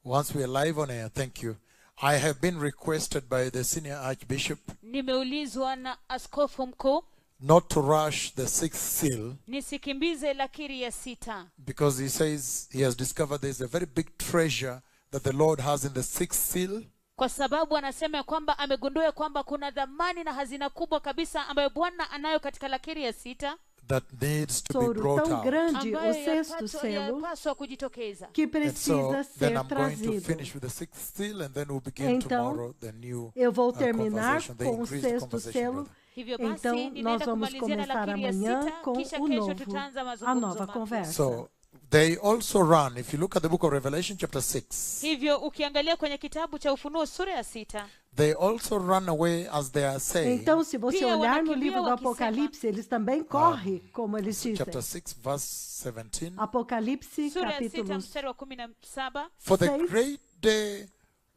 Once we are live on air, thank you. I have been requested by the senior archbishop Nimeulizwa na askofu mkuu not to rush the sixth seal nisikimbize lakiri ya 6 because he says he has discovered there is a very big treasure that the Lord has in the sixth seal. kwa sababu anasema kwamba amegundua kwamba kuna dhamani na hazina kubwa kabisa ambayo Bwana anayo katika lakiri ya 6 that needs to be brought tão out. grande, o sexto selo, yapaswa kujitokeza. que And so precisa then ser I'm going to trazido. finish with the sixth seal and then we'll begin Então, tomorrow the new eu vou terminar conversation, the com o increased sexto conversation, selo. brother. Hivyo basi Então, nós ninaenda vamos kumalizia na começar lakiri ya amanhã 6 com kisha o kesho novo, tutaanza a mazungumzo nova mapya. conversa. So they also run, if you look at the book of Revelation chapter 6, Hivyo ukiangalia kwenye kitabu cha Ufunuo sura ya 6 they also run away as they are saying. Então, se você Pia olhar no wanakimbia livro do wakisema- Apocalipse, eles também correm, como eles dizem. Chapter 6 verse 17. Apocalipse, sura ya 6 capítulo mstari wa 17 For the 6, great day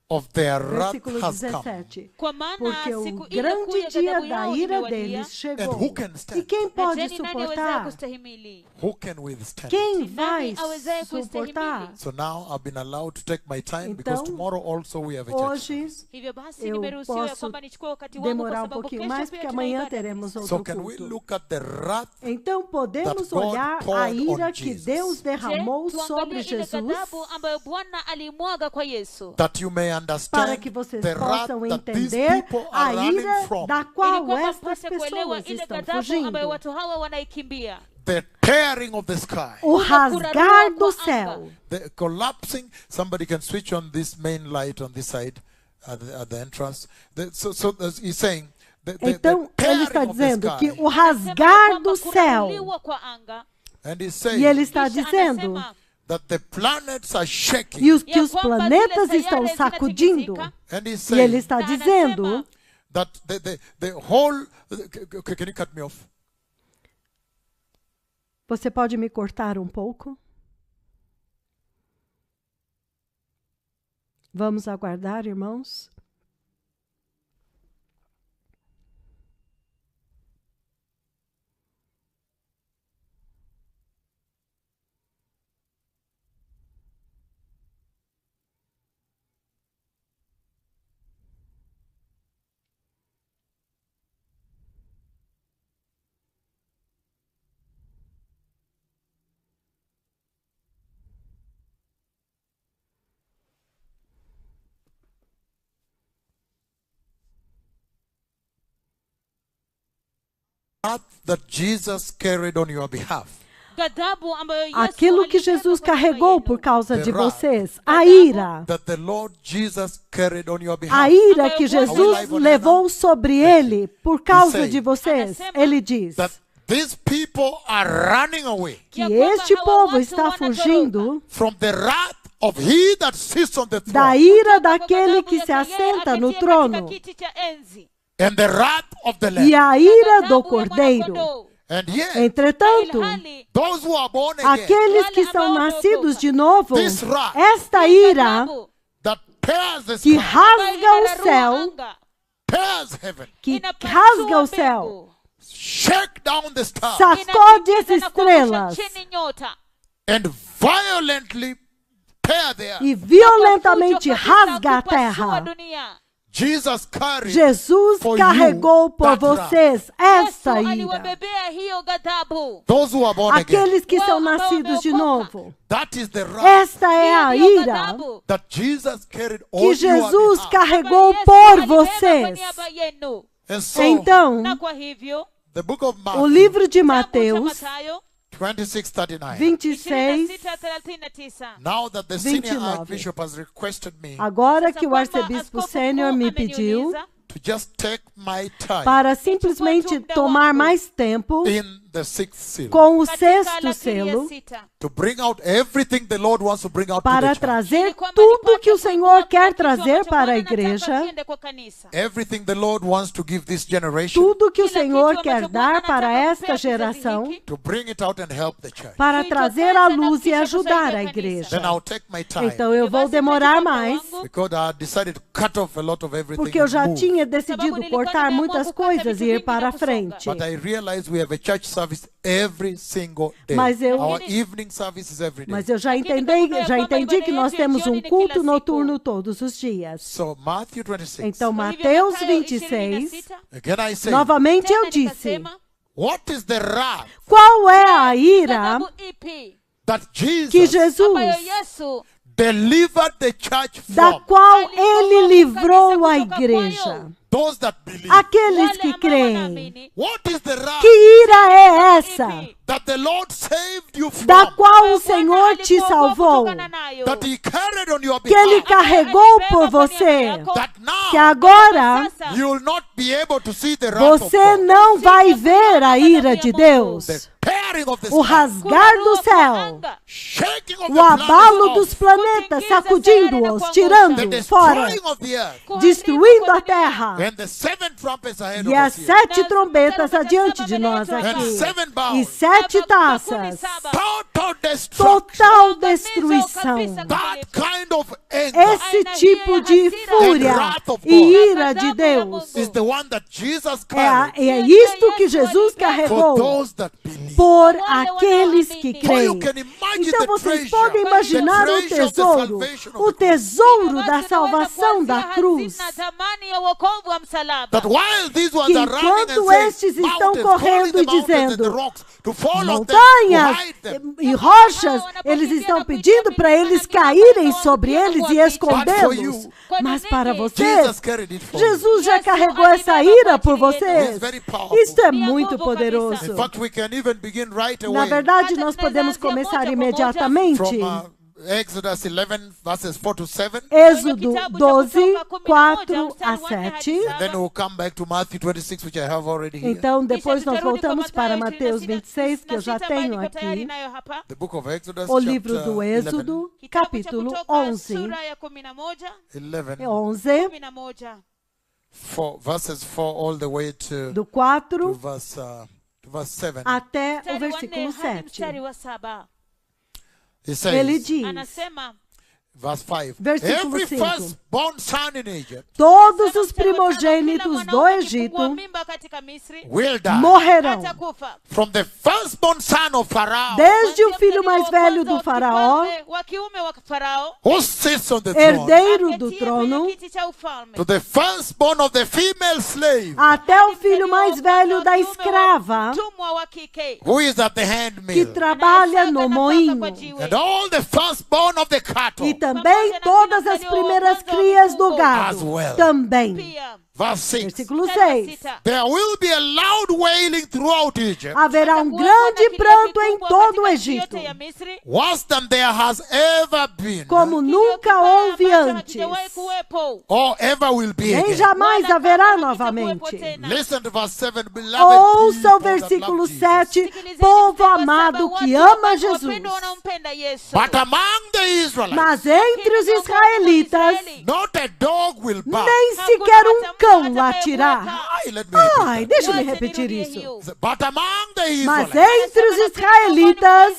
of their wrath versículo has come. 17. kwa maana Porque o siku ile kuu grande ya dia ghadhabu da yao ira imewadia. deles And chegou. who can E stand? quem Na pode je, ni nani awezaye suportar? kustahimili? Who can withstand? Quem vai awezaye suportar? kustahimili? So now I've been allowed to take my time because Então, tomorrow also we have a church Hoje service. Hivyo basi eu nimeruhusiwa ya posso kwamba nichukue wakati wangu kwa demorar um sababu pouquinho kesho mais, pia porque tuna amanhã ibada. teremos So outro can we culto. look at the wrath Então podemos that God olhar a poured ira on que Jesus. Deus Je, derramou sobre tuangalie ile Jesus ghadhabu ambayo Bwana alimwaga kwa Yesu that you may para understand que vocês the wrath possam that these entender people a are running ira from, da ili qual kwamba estas mpate kuelewa pessoas ile estão ghadhabu fugindo. ambayo watu hawa wanaikimbia. the tearing of the sky, O rasgar do céu. the collapsing. Somebody can switch on this main light on this side at the entrance. So he's saying Então, the ele está tearing of the dizendo sky. que o Anasema rasgar kwamba do céu, kuraruliwa kwa anga, And he's e saying ele está kisha dizendo anasema that the planets are shaking. que os kwamba planetas zile estão sayari sacudindo. zinatikisika. And he's E ele saying está Na dizendo anasema, that the whole. Can you cut me off? você pode me cortar um pouco? Vamos aguardar, irmãos? Wrath that Jesus carried on your behalf. ghadhabu ambayo Yesu Aquilo que alibeba Jesus kwa niaba carregou yenu. por causa The de wrath. vocês, a ira. That the Lord Jesus carried on your behalf. A ira que Jesus levou sobre ele por causa de vocês, ele diz That these people are running away que Ya kwamba este hawa povo watu está wanatoroka fugindo from the wrath of he that sits on the da throne ira kwa daquele ghadhabu que ya se yeye assenta no aketie trono katika kiti cha enzi. and the wrath of the e Lamb. a ira do Ghadhabu ya cordeiro. mwana-kondoo. And yet, Entretanto, Ilhali those who are born again, aqueles que são nascidos de novo, This wrath. esta ira ghadhabu that tears the que sky, rasga o inararua céu, anga, tears heaven, que inapasua rasga o céu, mbingu, shake down the stars, sacode as inatikisa na estrelas kuangusha chini nyota, and violently tear the earth. e violentamente Fujo kabisa rasga a kupasua terra. dunia. Jesus carried Jesus for carregou you por that wrath. vocês esta Yesu ira. aliwabebea hiyo ghadhabu. Those who are born again. Aqueles que são Ambao nascidos de wameokoka. novo. That is the wrath Esta é a Hiyo ndiyo ira ghadhabu that Jesus carried on que your Jesus behalf. carregou Yesu por alibeba kwa vocês. niaba yenu. And so, Então, Na kwa hivyo the book of o Matthew livro de kitabu cha Mateus Mathayo 26:39. 26, 26:39. Now that the senior 29. archbishop has requested me agora Sasa que o kwamba arcebispo askofu sênior mkuu me pediu ameniuliza to just take my time para simplesmente tomar mais tempo in the sixth seal, com o katika sexto lakiri ya selo, 6, to bring out everything the Lord wants to bring out to para the church. trazer ili kwamba tudo nipate que o Senhor kutoa quer kitu trazer ambacho para a Bwana anataka igreja, kiende kwa kanisa. Everything the Lord wants to give this generation, tudo que o Kila Senhor kitu quer ambacho Bwana dar para anataka esta kupea kizazi geração, hiki, to bring it out and help the church. para Kuitoa trazer kwanza à na luz e kisha ajudar kusaidia a kanisa. igreja. Then I'll take my time Então eu vou Basi demorar nitachukua mais, wangu, because I decided to cut off a lot of everything porque eu and já move. tinha sababu decidido nilikuwa cortar nimeamua muitas kukata coisas vitu e ir vingi para na a kusonga. frente. But I realized we have a church service service every single day. Mas eu- Our evening service is every day. Mas eu já entendi que nós temos um culto noturno todos os dias. So Matthew 26. Então, Kwa hivyo Mateus Mathayo 26, 26, Again I say, novamente eu tena disse, nikasema, what is the wrath qual é a ira ghadhabu ipi that que Jesus ambayo Jesus, Yesu delivered the church da from? qual Alikomboa ele livrou a kanisa kutoka igreja? kwayo. Those that believe. Aqueles Wale que ambao creem. wanaamini, What is the wrath Que ira é essa ipi that the Lord saved you from? da qual o Bwana Senhor te alikuokoa salvou? kutokana nayo. That He carried on your Que Ele behalf. carregou Alibeba por kwa niaba você? yako. That now Que agora Sasa, you will not be able to see the wrath of você God. não vai ver a ira de Deus, The tearing of the o sky. rasgar do kurarua kwa céu, anga, Shaking of o the abalo planets dos off. planetas, sacudindo-os, tirando The fora, destroying of the earth. destruindo a terra. And the 7 trumpets ahead E of as us here. 7 trombetas adiante de nós And aqui. 7 E bowls. 7 taças. Total destruction. Total destruição. That kind of anger Esse tipo de fúria e ira de Deus is the one that Jesus é carried isto que Jesus for carregou those that believe. por aqueles que So creem. you can imagine Então the vocês treasure, podem imaginar the o treasure of the tesouro, salvation of o the cross. tesouro da salvação da cruz. That while these ones Que are running and enquanto saying, estes estão mountains, calling correndo the e mountains and the dizendo, rocks to fall on them, to montanhas hide them. e rochas, eles estão pedindo para eles caírem sobre eles e escondê-los. Mas para vocês, Jesus carried it for you. Jesus já carregou essa ira por vocês. It's very powerful. Isto é muito poderoso. In fact, we can even begin right Na away verdade, nós podemos começar imediatamente. from Exodus 11, verses 4 to 7. Êxodo 12, 4 a 7. And then we'll come back to Matthew 26, which I have already here. Então, depois nós voltamos para Mateus 26, que eu já tenho aqui. The book of Exodus, O livro chapter do Êxodo, capítulo 11. 11, verses 4 all the way to do 4 verse 7. até o versículo 7. He Ele says, diz, Anasema, verse 5, Versículo every 5. firstborn son in Egypt todos os primogênitos do Egito mimba katika Misri will die. morrerão. atakufa. From the firstborn son of Pharaoh, Desde o filho mais velho do faraó, wa kiume wa Farao, who sits on the throne, herdeiro do aketie trono, kwenye kiti cha ufalme, to the firstborn of the female slave, até o filho mais velho da escrava, mtumwa wa kike, who is at the que handmill, trabalha no moinho, and all the firstborn of the cattle. e também todas as primeiras crias do gado, também. pia. Verse 6, Versículo 6. there will be a loud wailing throughout Egypt, Haverá um grande pranto em todo o Egito, worse than there has ever been, como nunca houve antes, or ever will be nem again. jamais haverá novamente. Listen to verse 7, beloved Ouça o people that versículo love Jesus. 7, povo amado que ama Jesus. But among the Israelites, Mas entre os israelitas, not a dog will bark. nem sequer cão latirá. Ai, let me repeat Ai, that. deixa eu me repetir isso. But among the Mas Israelites, entre os israelitas,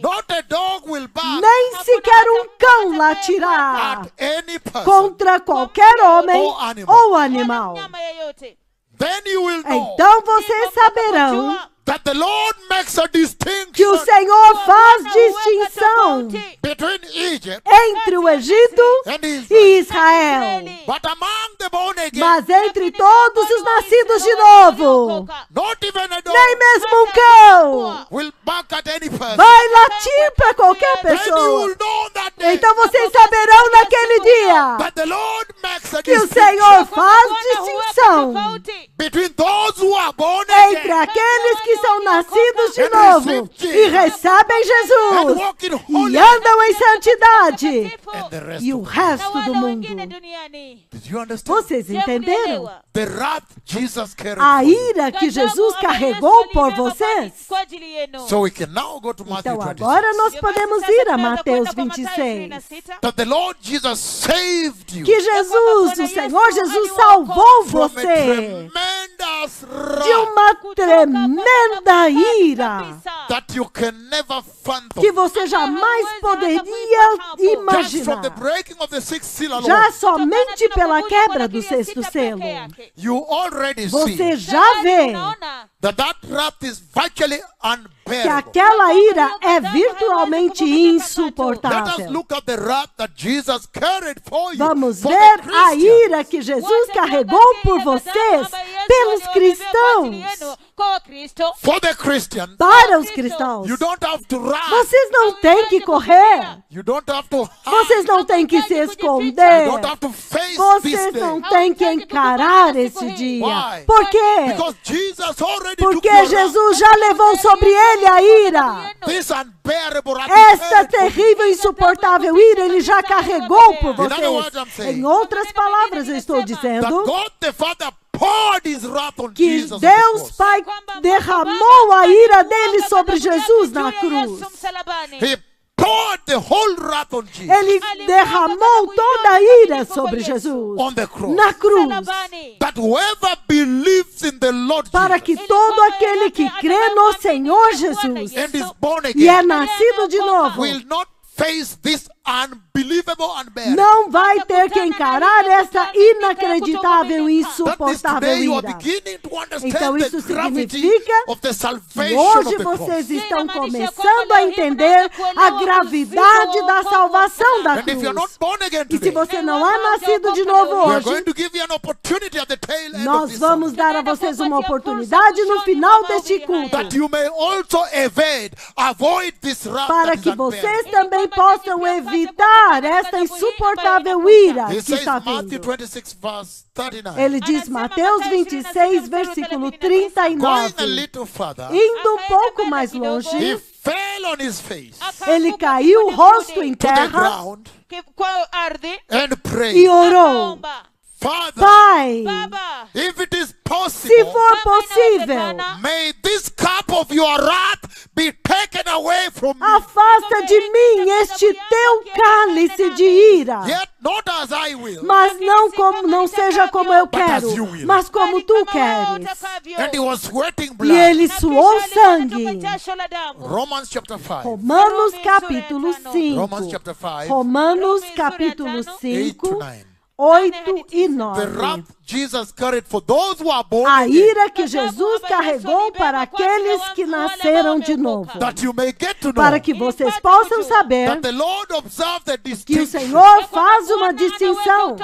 not a dog will bark nem sequer cão latirá at any person. contra qualquer homem ou animal. Then you will know Então vocês saberão that the Lord makes a que o distinction Senhor faz distinção between Egypt entre o Egito and Israel. e Israel. But among the born again, Mas entre todos os nascidos de novo, not even a dog nem mesmo cão will bark at any person. vai latir para qualquer Then you pessoa. will know that day Então vocês saberão naquele dia that the Lord makes a que o distinction Senhor faz distinção between those who are born entre again aqueles que são nascidos de novo e recebem and Jesus walk in e holiness andam em santidade and the rest e o of us. resto do mundo. Did you understand? Vocês entenderam? The wrath Jesus carried A for you. ira que Jesus carregou por vocês. So we can now go to Matthew Então 26. agora nós podemos ir a Mateus 26. That the Lord Jesus saved you Que Jesus, o Senhor Jesus, salvou from a você tremendous tremendous de wrath uma tremenda ira that you can never fathom. que você jamais poderia Just from the imaginar. breaking of the sixth seal alone, Já somente pela quebra do sexto selo, you already você see já vê that wrath is virtually que unbearable. aquela ira é virtualmente Let us insuportável. look at the wrath that Jesus carried for you. Vamos for ver the a Christians. ira que Jesus carregou por vocês, pelos cristãos, For the Christians, para os cristãos. you don't have to run. Vocês não têm que correr, You don't have to hide. vocês não têm que se You esconder, don't have to face this vocês day. não têm que encarar esse dia. Why? Por quê? Because Jesus already took Porque your wrath. Jesus já levou sobre ele a ira. This unbearable wrath. Esta terrível e insuportável ira ele já carregou por In other words, I'm vocês. saying Em outras palavras, eu estou that dizendo God the Father poured his wrath on que Jesus on the Deus cross. Pai derramou a ira dele sobre Jesus na cruz. He poured the whole wrath on Jesus Ele derramou toda a ira sobre Jesus on the cross. na cruz, That whoever believes in the Lord para Jesus que todo aquele que crê no Senhor Jesus and is born e é again nascido de novo will not face this unbelievable, unbearable. não vai ter que encarar essa inacreditável e That is insuportável today you are ira. beginning to understand Então the isso gravity significa of the E salvation hoje of the cross. vocês estão começando a entender a gravidade da salvação da And if you're not cruz. born again E se today, você não é nascido de novo we are hoje, going to give you an opportunity at the tail end of nós this vamos dar a vocês uma oportunidade no final deste culto that you may also avoid this wrath para that is que unbearable. vocês também possam evitar esta insuportável ira He que says está Matthew vindo. 26 verse 39. Ele diz Mateus 26, versículo Going 39. a little further, Indo um pouco mais longe, he fell on his face ele caiu o rosto em to the terra ground and e prayed, orou. Father, Pai, if it is se possible, for possível, may this cup of your wrath be taken away from me. afasta de mim este teu cálice de ira. Yet not as I will. Mas não seja como eu But as quero, you will. mas como tu queres. And he was sweating E blood. ele suou sangue. Romans chapter 5. Romanos capítulo Romans 5. chapter 5, Romanos capítulo 8 to 5, 9. 8 e The 9. wrath Jesus carried for those who are born A again, ira que Jesus carregou para aqueles que nasceram de novo. that you may get to know Para que vocês possam saber that the Lord observed the que o distinction. Senhor faz uma distinção.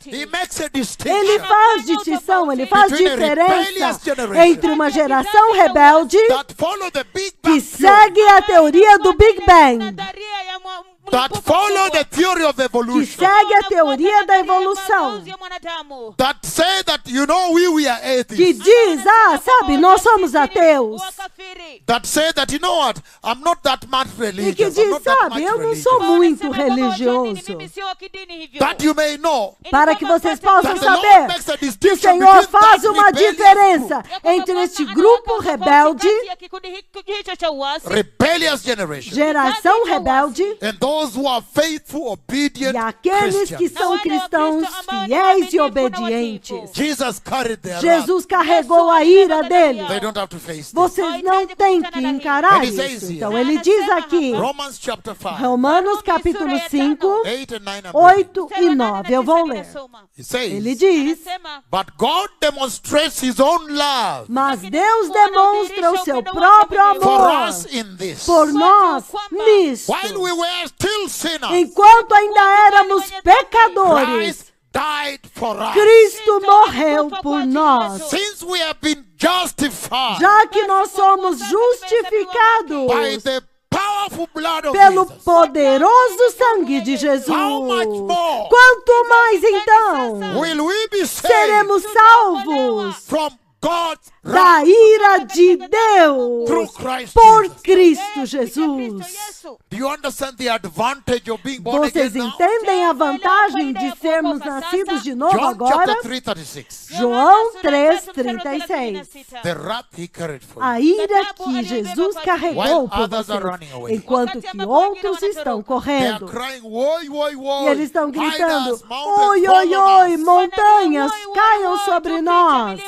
He makes a Ele distinction faz distinção, ele faz Between a rebellious diferença generation entre uma geração rebelde that follow the Big que Bang segue theory, a teoria do Big Bang, that follow the theory of que evolution, segue a teoria da evolução, that say that we are que atheists, diz, sabe, nós somos ateus, that say that what, I'm not that much e que religious, I'm diz, not that sabe, much eu não religious. sou muito religioso, That you may know para que vocês possam that the Lord saber makes a que o distinction Senhor between faz that uma rebellious diferença entre este grupo rebelde, rebellious generation geração rebelde, and those who are faithful, obedient e aqueles que Christians. são cristãos fiéis e obedientes. Jesus carried their wrath. Jesus carregou a ira dele. They don't have to face this. Vocês não têm que encarar Ele says isso. here, Então ele diz aqui, Romans chapter 5, Romanos capítulo 5, 8 and 9 and 8 e 9. Eu vou ler. It says, Ele diz, but God demonstrates his own love mas Deus demonstra o seu próprio for amor us in this. por nós nisto. While we were still sinners, Enquanto ainda éramos pecadores, Christ died for us. Cristo morreu por nós. Since we have been justified Já que nós somos by justificados the powerful blood of pelo Jesus, poderoso sangue de Jesus, How much more quanto mais então will we be saved seremos salvos from God's da ira de Deus through Christ por Jesus. Cristo de Jesus. Cristo Yesu. Do you understand the advantage of being born Vocês again now? entendem a vantagem de sermos nascidos de novo John agora? chapter 3:36. João 3:36. The wrath he carried for A you. ira que Jesus carregou While por others are vocês, running away. enquanto que outros estão They are correndo. crying, "Woi, woi, E woi. eles estão Hide gritando: us, mountains, oi, oi, follow oi, us." montanhas, caiam sobre nós.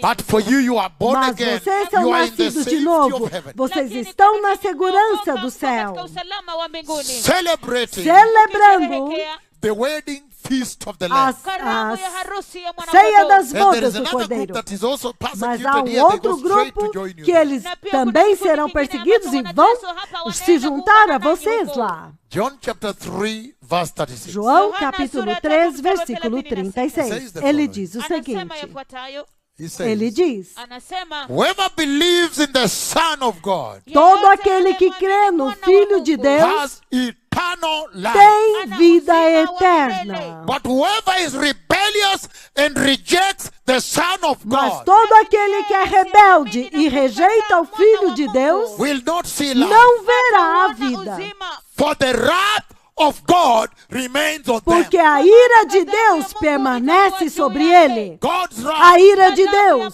But for you, you are born Mas again. vocês são You are in the nascidos de safety novo. of heaven. Vocês estão na segurança do céu, Celebrating celebrando the wedding feast of the Lamb. a ceia das And there bodas is do another group Cordeiro. that is also Mas há persecuted um here. They outro go straight grupo to join you. que eles também serão perseguidos e vão se juntar a vocês lá. John chapter 3, verse 36. João capítulo 3, versículo 36. Ele diz o seguinte, He says, ele diz: whoever believes in the Son of God todo aquele que crê no Filho de Deus has eternal life. tem vida eterna. But whoever is rebellious and rejects the Son of Mas God todo aquele que é rebelde e rejeita o Filho de Deus will not see life. não verá a vida, For the wrath of God remains on them. porque a ira de Deus permanece sobre ele. God's A wrath ira de Deus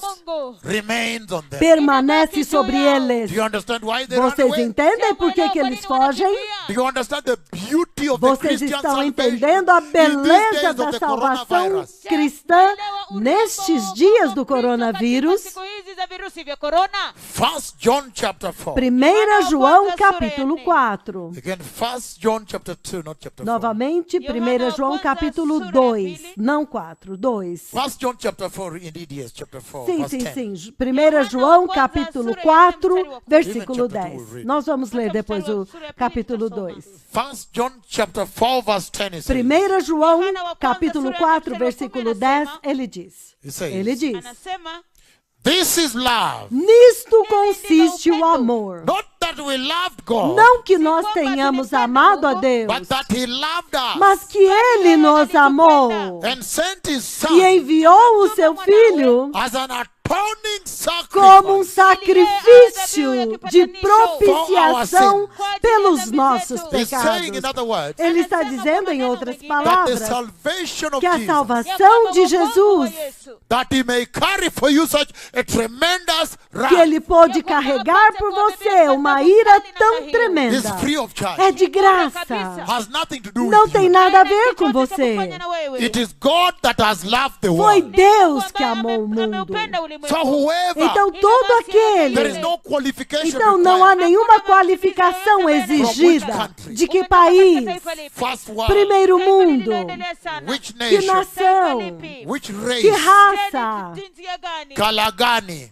remains on them. permanece sobre eles. Do you understand why they run Vocês away? entendem por que eles fogem? Do you understand the beauty of the Vocês Christian estão salvation entendendo a in these beleza days da of the salvação coronavirus? cristã nestes dias do coronavírus? 1 John chapter 4. 1 João capítulo 4. Again, 1 John chapter 2, not chapter 4. Novamente, 1 João capítulo 2. Não 4, 2. 1 John chapter 4, indeed, yes, chapter 4, Sim, verse sim, 10. sim. 1 João capítulo 4, versículo 10. Nós vamos ler depois o capítulo 2. 1 John chapter 4, verse 10 is 1 João capítulo 4, versículo 10, ele diz. Ele diz: This is love. nisto consiste o amor. Not that we loved God, Não que nós tenhamos amado a Deus, but that He loved us mas que Ele nos amou and sent His e Son enviou o seu Filho as an atoning como um sacrifice. sacrifício de propiciação pelos nossos He's saying, in pecados. other words, Ele está dizendo, em outras that the palavras, salvation of que a Jesus, salvação de Jesus, that He may carry for you such a tremendous que wrath, Ele pôde carregar por você uma ira tão is tremenda, free of charge. é de graça. Has nothing to do Não with tem you. nada a ver com você. It is God that has loved the Foi world. Deus que amou o mundo. So whoever, Então todo there is aquele. no qualification Então não há required. nenhuma qualificação exigida. De que país? First world, Primeiro mundo. which Que nation, nação? which Que race, raça? Kalagani.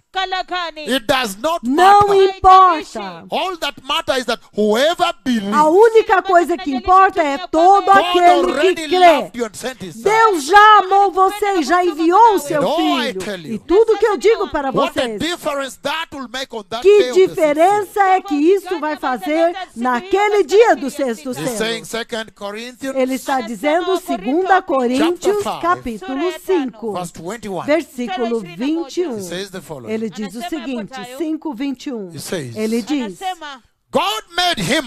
It does not Não matter. importa. All that matters is that whoever believes, A única coisa que importa é todo God aquele already que crê. loved you and sent His Son. Deus já amou você e já enviou o seu And all I filho. tell you, E tudo que eu digo para What a vocês, difference that will make on that que day of the sixth seal. diferença é que isso vai fazer naquele dia do sexto He's saying selo. 2 Corinthians Ele está dizendo 2 Coríntios capítulo 5, verse 21. versículo He 21. says the following. Ele diz o seguinte, 5:21. He says, Ele diz: God made him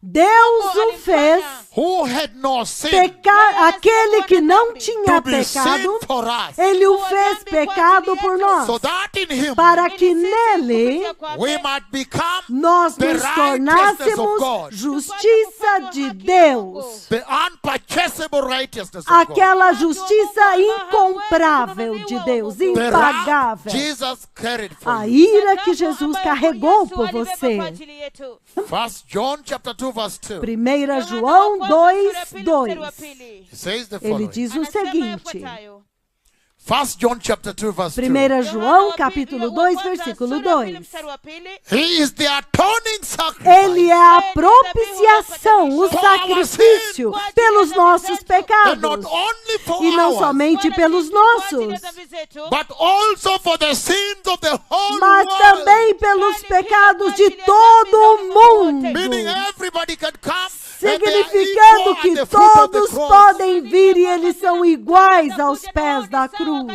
Deus o fez who had no sin aquele que não tinha to be sin pecado, for us, ele o fez pecado por nós, so that in him para que nele we might become nós the nos righteousness of tornássemos God, justiça de Deus, the unpurchasable righteousness of God. aquela justiça incomprável de Deus, The wrath impagável. Jesus carried for A you. ira que Jesus carregou por você. 1 John chapter 2 verse 2. 1 João 2:2. He says the Ele following. diz o seguinte: 1 John chapter 2 verse 2. 1 João capítulo 2, versículo 2. He is the atoning sacrifice. Ele é a propiciação, o sacrifício pelos nossos And not pecados. only for E não ours, somente pelos nossos, but also for the sins of the whole mas world. também pelos pecados de todo o mundo. Meaning everybody can come and they are Significando equal at que the foot of the todos cross. podem vir e eles são iguais aos pés da cruz.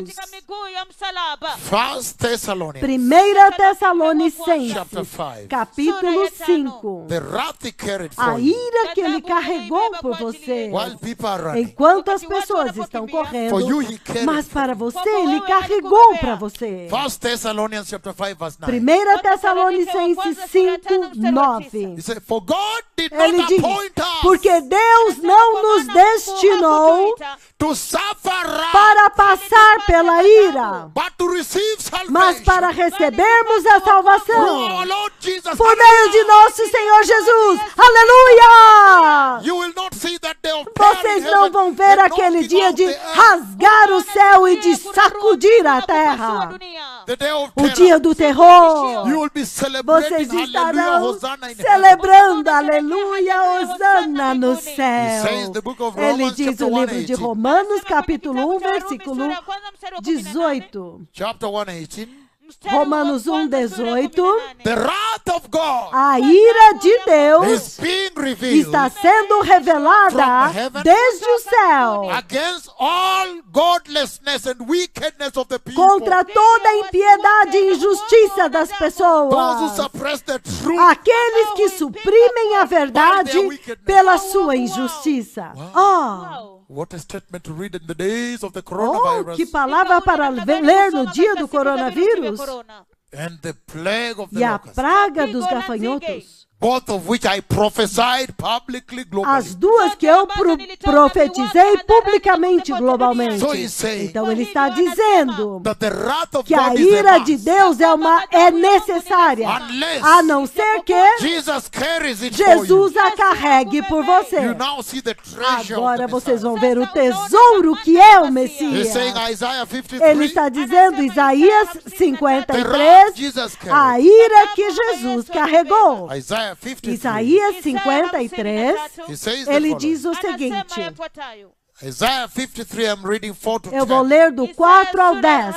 1 Thessalonians 1 Tessalonicenses, chapter 5. capítulo 5. The wrath he carried A for you ira que ele carregou por você, while people are running. enquanto as pessoas estão For correndo, you he carried. mas para você, ele carregou para você. 1 Thessalonians chapter 5 verse 9. 1 Tessalonicenses 5, 9. He said, for God did Ele not diz, appoint us porque Deus não nos destinou to suffer wrath, para passar pela ira, but to receive salvation mas para recebermos a through salvação our Lord Jesus. por meio de nosso Senhor Jesus. Aleluia! You will not see that day of Vocês não vão ver aquele dia de rasgar o céu e de sacudir a terra. the day of O terror. dia do terror. You will be celebrating Vocês hallelujah, estarão Hosanna in heaven. celebrando, aleluia, Hosana no céu. says the book of Ele Romans, diz chapter o livro de 1:18. Romanos, capítulo 1, versículo 18. Chapter 1:18. Romanos 1, 18. The wrath of God A ira de Deus is being revealed está sendo revelada desde o céu against all godlessness and wickedness of the people. contra toda a impiedade e injustiça das Those who pessoas. suppress the truth. Aqueles que suprimem a verdade pela sua injustiça. What a statement to read in the days of the Oh, coronavirus que palavra para ler no dia do coronavírus and the plague of the e a locusts, praga dos gafanhotos. both of which I prophesied publicly globally. As duas que eu profetizei publicamente, globalmente. So he's saying Então ele está dizendo that the wrath of que a God is a ira de must, Deus é necessária, unless a não ser que Jesus carries it for you. Jesus a carregue por You você. now see the treasure Agora of the vocês Messiah. vão ver o tesouro que é o He's Messias. saying Isaiah 53, Ele está dizendo, Isaías the wrath 53, Jesus a carried. ira que Jesus carregou. Isaiah 53, Isaías 53, he says the ele following. diz o seguinte, Isaiah 53, I'm reading 4 to eu vou 10. ler do 4 ao 10.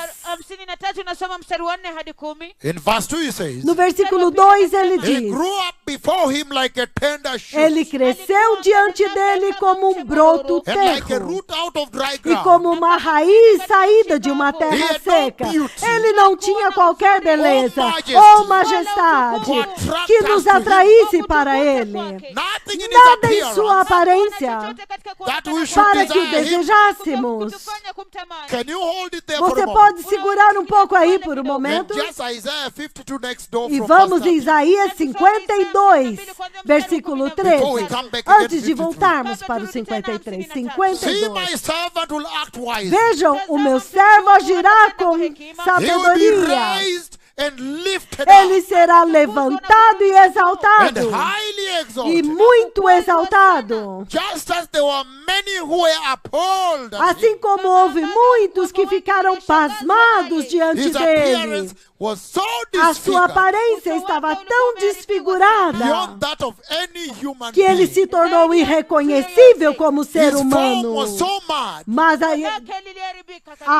In verse 2 he says, No versículo 2 ele he diz, grew up before him like a tender shoot, ele cresceu diante dele como um broto and like a terro root out of dry e ground. como uma raiz saída de uma terra seca. Ele não tinha qualquer beleza ou majestade que nos atraísse para ele. Nothing in his Nada em sua appearance aparência that we should para que o desire him. desejássemos. Can you hold it there for Você a pode moment? segurar um pouco aí por um And momento? just Isaiah 52 next door E from vamos verse em Isaías 52, versículo 13. Antes de voltarmos para o 53. 13. See, 52. my servant will act wisely. Vejam, o meu servo agirá com He will be sabedoria. raised and lifted Ele up será levantado e and exaltado. highly E exalted. muito exaltado. Just as there were many who were appalled at him, Assim como houve muitos que ficaram pasmados diante his dele. appearance was so A sua disfigured aparência estava tão desfigurada beyond that of any human que ele being. se tornou irreconhecível como ser His form humano. was so mad Mas a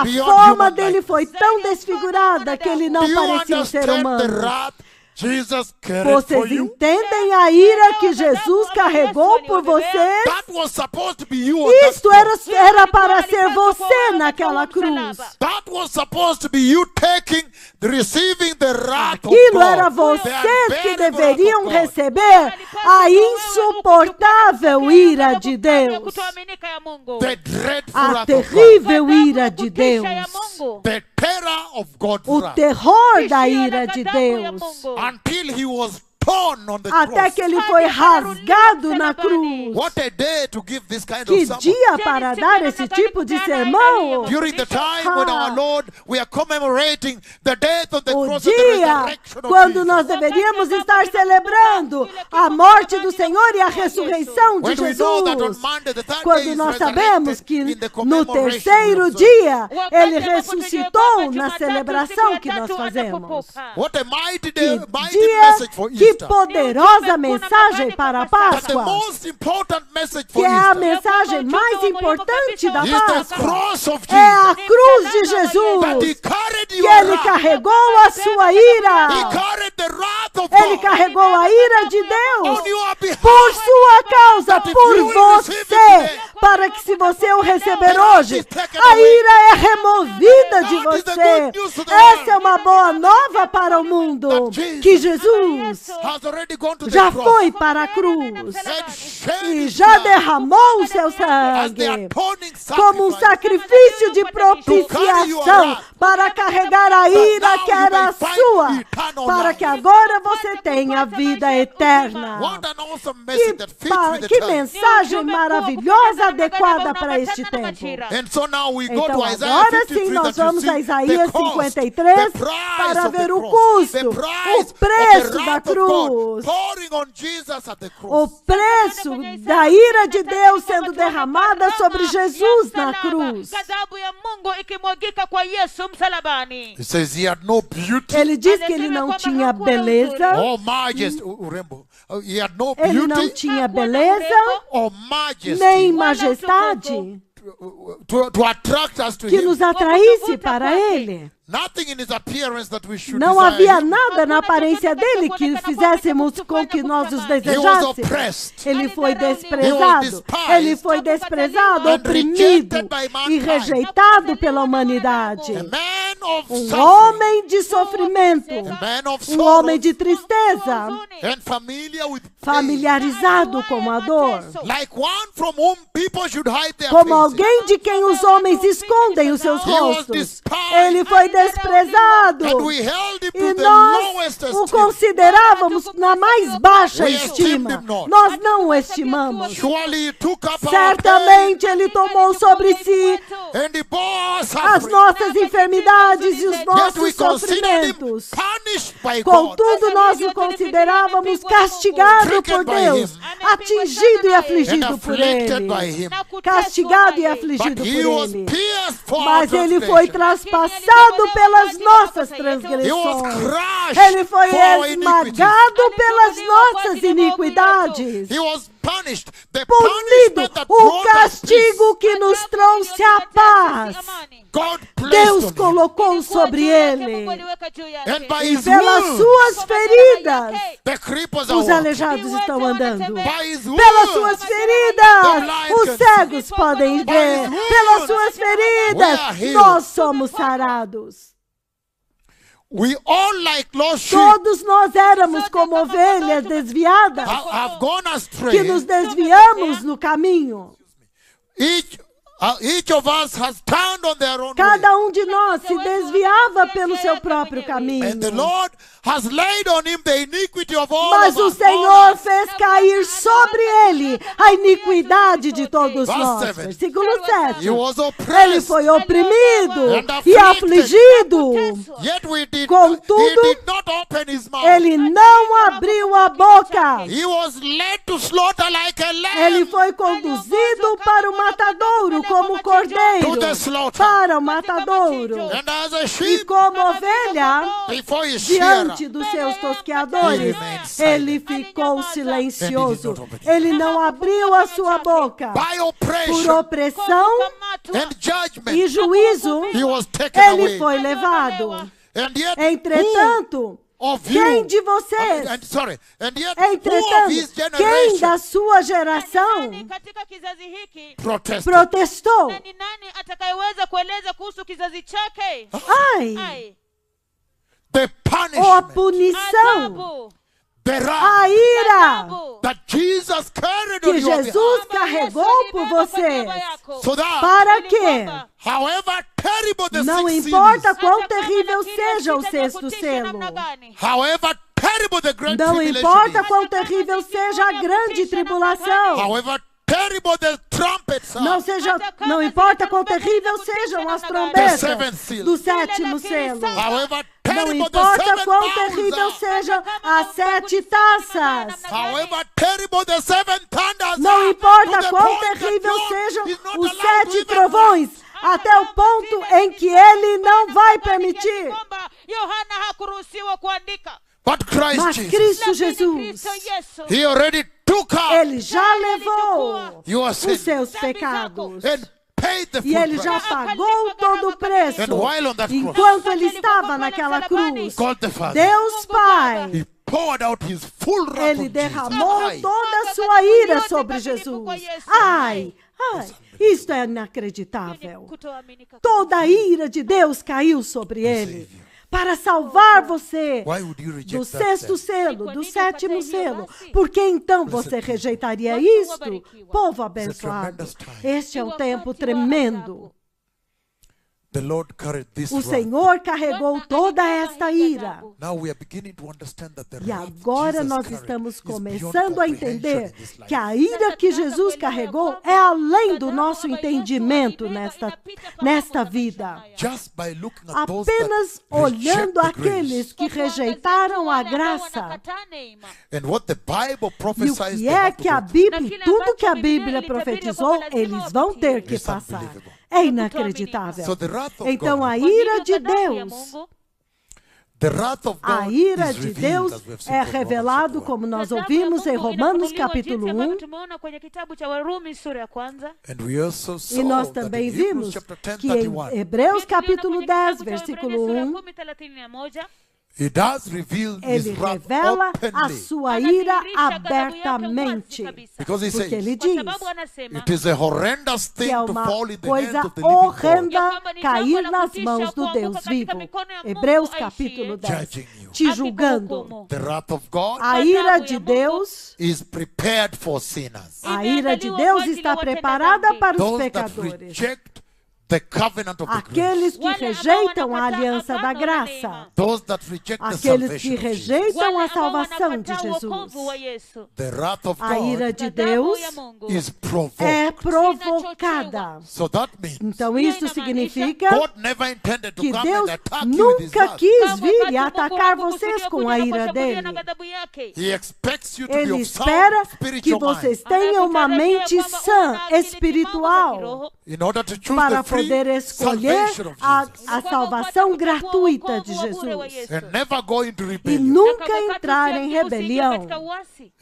Beyond forma human dele life. foi tão desfigurada que ele não Do you parecia um ser understand the humano. wrath Jesus carried for Vocês you? entendem a ira que Jesus carregou por vocês? That was supposed to be you on that Isto cross. era para ser você naquela cruz. That was supposed to be you receiving the wrath of Aquilo God. era The vocês que unbearable wrath deveriam of God. receber a insuportável ira de Deus. The dreadful A wrath of God. terrível ira de Deus. The terror of God's O wrath. terror da ira de Deus. Until he was torn on the Até cross. que ele foi rasgado na cruz. What a day to give this kind Que of sermon. dia para dar esse tipo de sermão! During the time when our Lord, we are commemorating the death of the O cross and the dia resurrection of quando Jesus. nós deveríamos estar celebrando a morte do Senhor e a ressurreição de When we know that on Jesus. Monday, the third day, Quando is nós sabemos resurrected que in the no commemoration terceiro of the- dia ele ressuscitou na celebração que nós fazemos. What a mighty Que day, mighty dia, message for que Easter. poderosa mensagem para a But the Páscoa, most important message for que é a Easter mensagem mais importante da is the Páscoa. cross of É a Jesus. cruz de That he Jesus, carried que your ele wrath. carregou a sua He ira. carried the wrath of Ele God carregou a ira de Deus on your behalf. por sua causa, That if por you will receive it você. today, para que se você o receber hoje, a ira é removida de você. Essa é uma boa nova para o mundo, que Jesus has already gone to the já cross foi para a cruz and shed e his já blood derramou o seu as the sangue atoning como um sacrifício de propiciação para carregar a ira que era sua, para que agora você tenha vida eterna. What an awesome message that fits with the Que time. mensagem maravilhosa, adequada para este tempo. And so now we go Então to Isaiah agora 53 sim nós that you vamos see a Isaías the cost, 53 the price para of the ver o cross, custo, the o price of the preço da wrath of God cruz, pouring on Jesus at the o cross. preço da ira de Deus sendo derramada sobre Jesus na cruz. Ghadhabu ya Mungu ikimwagika kwa Yesu msalabani. He says he had no beauty Ele diz que ele não tinha beleza, or majesty. Urembo. He had no ele não beauty tinha beleza, or majesty nem majestade to attract us to que him. nos atraísse para ele. Nothing in his appearance that we should Não desire havia him. nada na aparência dele que fizéssemos com que nós os He was desejássemos. oppressed. Ele foi desprezado, ele foi desprezado, oprimido e rejeitado pela humanidade. A man of Um suffering, homem de sofrimento, a man of um sorrow, homem de tristeza, and familiar with pain. familiarizado com a dor, Like one from whom people should hide their como faces. alguém de quem os homens escondem os seus He was rostos. despised. Ele foi desprezado. And we held him E to the nós lowest o esteem. considerávamos na mais baixa We estima. esteemed him not. Nós não o estimamos. Surely he took up our Certamente ele tomou sobre si pain, and he bore our as suffering. nossas enfermidades e os Yet we nossos considered him sofrimentos. punished by God, Contudo, nós o considerávamos castigado por Deus, atingido e and afligido por afflicted by ele. him. Castigado e But afligido he was por ele. pierced for our Mas ele foi transgression. traspassado pelas nossas He was transgressões. crushed Ele foi for our iniquities. esmagado pelas nossas iniquidades. He was punished. The Punido punishment that o brought us castigo que nos trouxe a paz. peace, God placed Deus on him. colocou sobre ele. And by E his pelas wounds, suas feridas, the cripples are os walking. aleijados estão andando. By his Pelas wounds, suas feridas, os cegos podem ver. Pelas suas feridas, nós somos sarados. we all like lost sheep Todos nós éramos como ovelhas desviadas, have gone que astray. nos desviamos no caminho. Each of us has turned on their own way. Cada de nós se desviava pelo seu próprio caminho. And the Lord has laid on him the iniquity of all Mas of o us. Senhor fez cair sobre ele a iniquidade de todos Verse nós. 7. Versículo 7. He was Ele oppressed, foi oprimido and e afflicted. afligido. yet he Contudo, did not open his mouth. Ele não abriu a boca. He was led to slaughter like a Ele lamb. foi conduzido para o matadouro como cordeiro. To the slaughter. Para o matadouro. And as a E sheep como ovelha, before his shearer, diante dos seus tosqueadores, He remained silent. ele ficou silencioso. And he did not open his Ele não abriu a sua boca. by Por oppression opressão and judgment, e juízo, he was taken ele away. foi levado. And yet, Entretanto, who of quem you, de vocês, and yet, who of entretanto, his quem generation da sua geração katika kizazi hiki protested? protestou? ni nani atakayeweza kueleza kuhusu kizazi chake? Ai, Ai, The ou a punishment, punição, adhabu, the wrath a ira adhabu, that Jesus carried que on your Jesus behalf, carregou por vocês. so that Para quê? however terrible the Não sixth seal importa is, quão terrível seja o sexto selo. however terrible the great Não tribulation importa is, quão terrível seja a grande tribulação. however terrible the trumpets are, Não importa quão terrível sejam as trombetas do sétimo selo. however Não terrible the importa seven quão bowls terrível are, sejam as 7 taças. however terrible the seven thunders Não are, importa to the quão point that terrível God sejam is not os allowed to 7 even trovões, até o ponto em que ele não vai permitir. kwamba Yohana hakuruhusiwa kuandika. But Christ Mas Jesus, Cristo Lakini Jesus, Kristo Yesu He already took up ele já levou your os sin seus pecados. and paid the E full ele já price. pagou todo o preço. And while on that cross, Enquanto ele estava naquela cruz, God the Father, Deus Pai, He poured out His full wrath ele on derramou Jesus. toda a sua ira sobre Jesus. Ai, Ai, isto é inacreditável. Kutoaminika. Toda a ira de Deus caiu sobre ele para salvar você Why would you do reject that sexto then? selo, do sétimo selo. Por que então você rejeitaria isto? Povo abençoado, este é um tempo tremendo. The Lord carried this O wrath. Senhor carregou toda esta ira. Now we are beginning to understand that the E wrath agora Jesus nós carried estamos is beyond começando a comprehension entender in this life. que a ira que Jesus carregou é além do nosso entendimento nesta vida. Just by looking at those Apenas that olhando reject the grace. aqueles que rejeitaram a graça. And what the Bible E o prophesies que they é have to que a go through. Bíblia, tudo que a Bíblia profetizou, eles vão ter que It's passar. unbelievable. É inacreditável. So the wrath of Então God, a ira de Deus, the wrath of a God ira is de revealed, Deus as we have seen é from Romans revelado, chapter 1. como nós ouvimos em Romanos capítulo 1. Tumeona kwenye kitabu cha Warumi sura ya kwanza. And we also E saw nós that também in Hebrews vimos chapter 10, que em 31, Hebreus capítulo Kwenye 10, kitabu cha versículo Waebrania 1, sura 10:31, he does reveal his ele wrath revela a openly. sua ira anadhihirisha ghadhabu yake wazi abertamente. kabisa. Because he Porque says, ele Kwa diz sababu anasema it is a horrendous thing que é to uma fall in the coisa hands of the living God, horrenda cair nas mãos do Deus vivo. Hebreus capítulo 10. judging you. Te julgando. The wrath of God A ira de Deus, is prepared for sinners. a ira de Deus está preparada para os Those that pecadores. reject the covenant of the grace. Aqueles que rejeitam a aliança da graça. Those that reject the Aqueles que salvation of Jesus. rejeitam a salvação de Jesus. The wrath of A ira God de Deus is provoked. é provocada. So that means Então isso significa God never intended to que come Deus and attack you with his nunca wrath. quis vir e atacar vocês com a ira dele. He expects you to be Ele of espera sound que spiritual vocês mind tenham uma mente sã, espiritual, in order to choose para the free poder escolher salvation of a Jesus salvação gratuita de Jesus. and never go into E rebellion. nunca entrar em rebelião.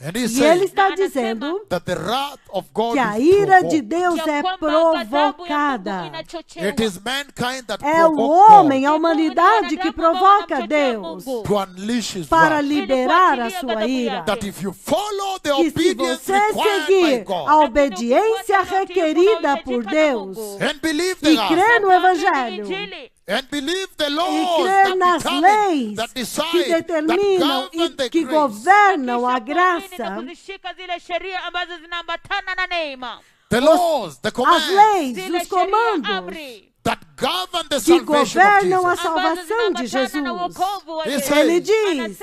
And he's E ele saying está dizendo that the wrath of God que a is ira de provoked. Deus é provocada. It is mankind that É o provoked homem, God a humanidade que provoca Deus to unleash his para wrath. liberar a sua ira. That if you follow the Que se obedience você required by seguir a God obediência requerida por Deus and believe the e gospel crer no Evangelho and believe the e laws crer nas that leis that que decide, determinam that govern e the que grace. governam a graça, The laws, the as commands leis, os comandos that govern the que salvation of governam a Jesus. salvação de Jesus. He Ele says, diz,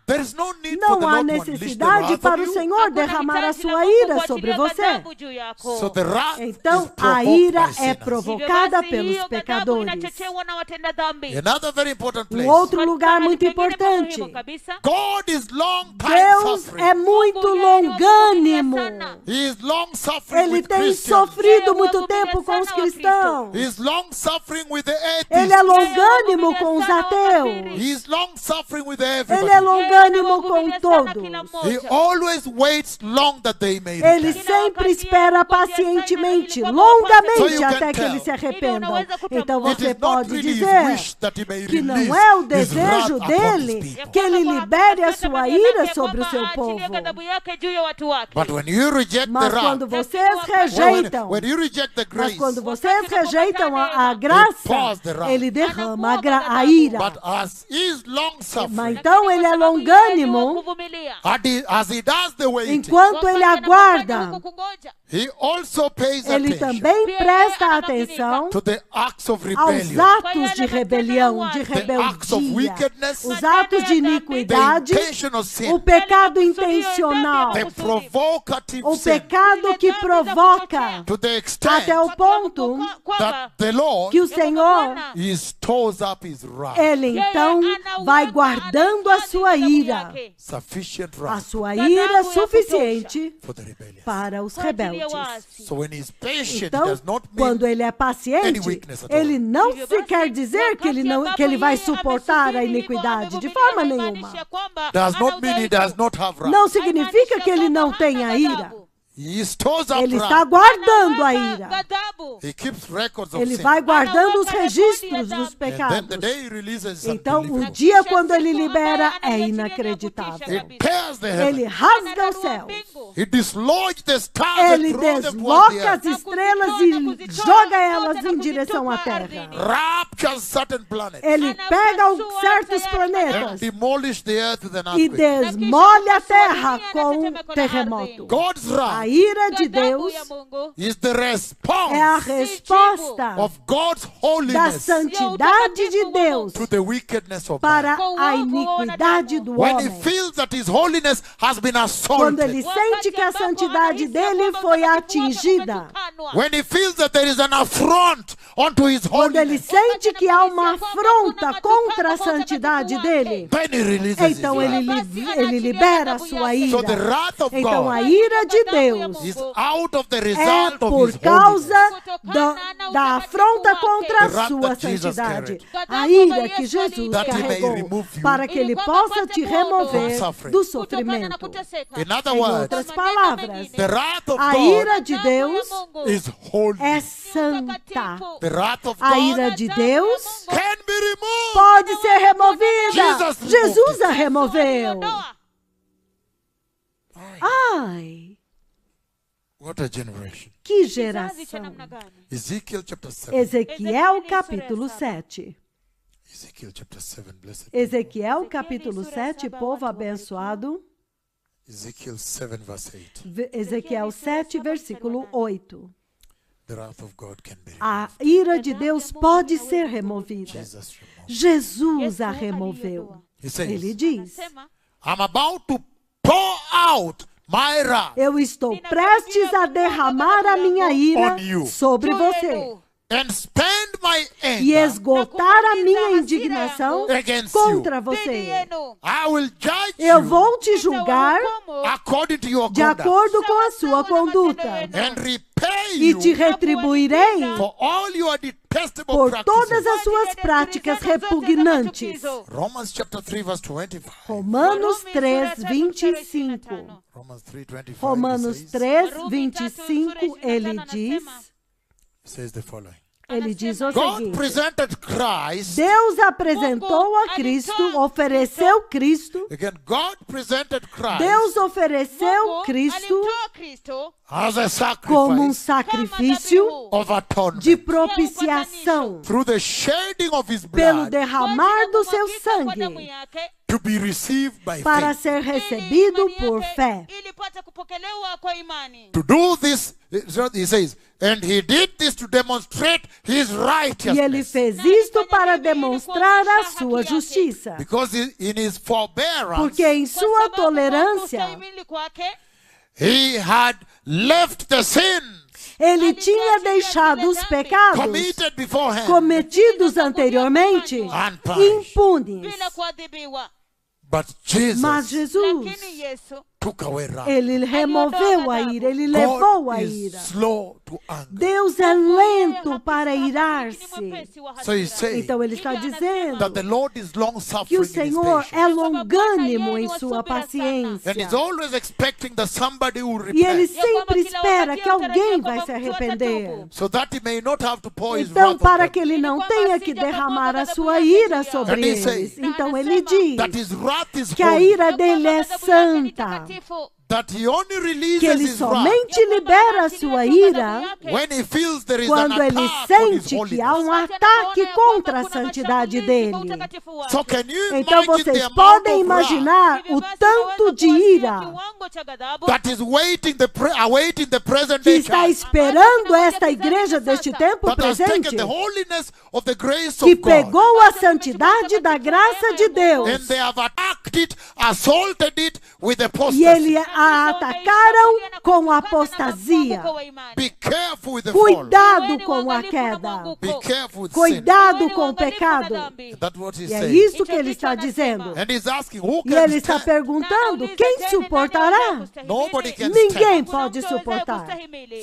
there is no need for não the há Lord to unleash the necessidade wrath para on o you. Senhor derramar a sua ira sobre você. So the wrath is Então, a provoked ira by é sinners. provocada pelos pecadores. Another very important place. Outro lugar muito importante. God is long time Deus suffering. é muito longânimo. He is long suffering Ele with tem Christians. sofrido muito tempo com os cristãos. He is long suffering with the Ele é atheists. longânimo com os ateus. He is long suffering with Ele é everybody. longânimo com todos. He always waits long that they may Ele repent. sempre espera pacientemente, So longamente, you até can que eles se tell. arrependam. Então It você is not pode really his dizer wish that he may que release não é o his desejo wrath upon his dele people. que ele libere a sua ira sobre o seu povo. But When you reject the Mas wrath, quando vocês rejeitam, when you reject the mas grace, quando vocês rejeitam a graça, ele derrama a ira. but as he is long Mas suffering, então ele é longânimo as he does the waiting, enquanto ele aguarda. he also pays Ele attention também presta atenção to the acts of aos rebellion, atos de rebelião, de the acts of rebeldia, wickedness, os atos de the iniquidade, intentional o sin, pecado intencional, the provocative o sin, pecado que provoca, to the extent até o ponto that the Lord que o Senhor, he stores up his wrath, ele então vai guardando a sua ira, sufficient a wrath sua ira suficiente for the rebellious. para os rebeldes. So when he's patient, it Então, does not mean quando ele é paciente, ele não se quer dizer que ele vai suportar a iniquidade de forma nenhuma. does not mean he does not have wrath. Não significa que ele não tenha ira. He stores up Ele está wrath. guardando a ira. ghadhabu. He keeps records of Ele sin. vai guardando os registros dos And then the pecados. day he releases is Então, o unbelievable. dia quando ele libera é inacreditável. It tears the Ele heavens. rasga os céus. He dislodges the stars and Ele throws them towards the desloca as earth. estrelas e joga elas em direção à Terra. Raptures certain planets. Ele pega certos And planetas demolish the earth with an e earthquake. desmolha a Terra com um terremoto. God's A wrath ira de Deus is the é a response resposta of God's da holiness santidade de Deus to the wickedness of para man. a iniquidade do When he homem. feels that his holiness has been Quando ele assaulted, sente que a santidade dele foi atingida, when he feels that there is an affront onto his quando ele holiness, sente que há uma afronta contra a santidade dele, then he releases his então wrath. ele libera a sua So the ira. wrath of Então a God ira de Deus is out of the é result of por his causa holiness. da afronta contra The a wrath sua that Jesus santidade. carried. A ira que Jesus That he may carregou remove you para que ele possa te remover from suffering. do sofrimento. In other Em words, outras palavras, the wrath of a God ira de Deus is holy. é santa. The wrath of A ira God de Deus can be removed. pode ser removida. Jesus Jesus a removeu. Ai, What a generation. que Kizazi cha geração. namna gani? Ezekiel chapter 7. Ezequiel capítulo 7. Ezekiel chapter 7, blessed. Ezequiel capítulo 7, povo abençoado. Ezekiel 7 verse 8. Ezequiel 7, versículo 8. The wrath of God can be removed. A ira de Deus pode ser removida. Jesus removed. Jesus a removeu. He says, Ele diz: Sema, I'm about to pour out my wrath eu estou prestes a derramar a minha ira On you. sobre você and spend my e anger esgotar a minha indignação against contra you. você. yenu. I will judge Eu you vou te julgar according to your de conduct acordo com a sua conduta and repay e te you retribuirei for all your detestable por practices. todas as suas práticas repugnantes. Romans chapter 3 verse 25. Romanos 3, 25. Romans 3:25. Romanos he says, 3, 25, ele says the following. diz o God seguinte: presented Christ. Deus apresentou a Cristo, ofereceu Cristo, Again, God presented Christ Deus ofereceu Cristo Cristo as a como um sacrifice sacrifício of atonement de propiciação, through the shedding of his pelo blood derramar do seu sangue, to be received by para faith. ser recebido por fé. ilipata kupokelewa kwa imani. To do this, he says, and he did this to demonstrate his E ele righteousness. fez isto para demonstrar a sua justiça, Because in his forbearance, porque em sua tolerância Kustahimili kwake, he had left the sins ele tinha deixado os pecados committed beforehand cometidos anteriormente unpunished. impunes. bila kuadhibiwa. But Jesus Mas Jesus, Lakini Yesu took away wrath. ele removeu a ira, ele levou God a is ira. slow to anger. Deus é lento para irar-se. So he's saying Então ele está dizendo that the Lord is long que suffering o in his Senhor patience. é longânimo em sua And paciência. he's always expecting that somebody will E ele repent sempre espera que alguém vai se arrepender. so that he may not have to pour his Então, wrath para on que them. ele não tenha que derramar a sua ira sobre And he eles. says Então ele diz That his wrath is que a holy, ira dele é santa, that he only que releases ele his wrath somente libera a sua ira when he feels there is an quando ele attack on his sente que há um holiness. ataque contra a santidade dele. So can you Então imagine the vocês amount podem of wrath imaginar o tanto de ira that is awaiting the present que day está church esperando esta igreja deste tempo that has presente, taken the holiness of the grace que of God pegou a santidade da graça de Deus and they have attacked it, assaulted it with e apostasy. ele a atacaram com apostasia. Be careful with the fall. Cuidado com a queda. Be careful with sin. Cuidado com o pecado. That's what he's E é saying. isso que ele está dizendo. And he's asking, who E can ele está stand? perguntando: quem suportará? Nobody can Ninguém stand. pode suportar.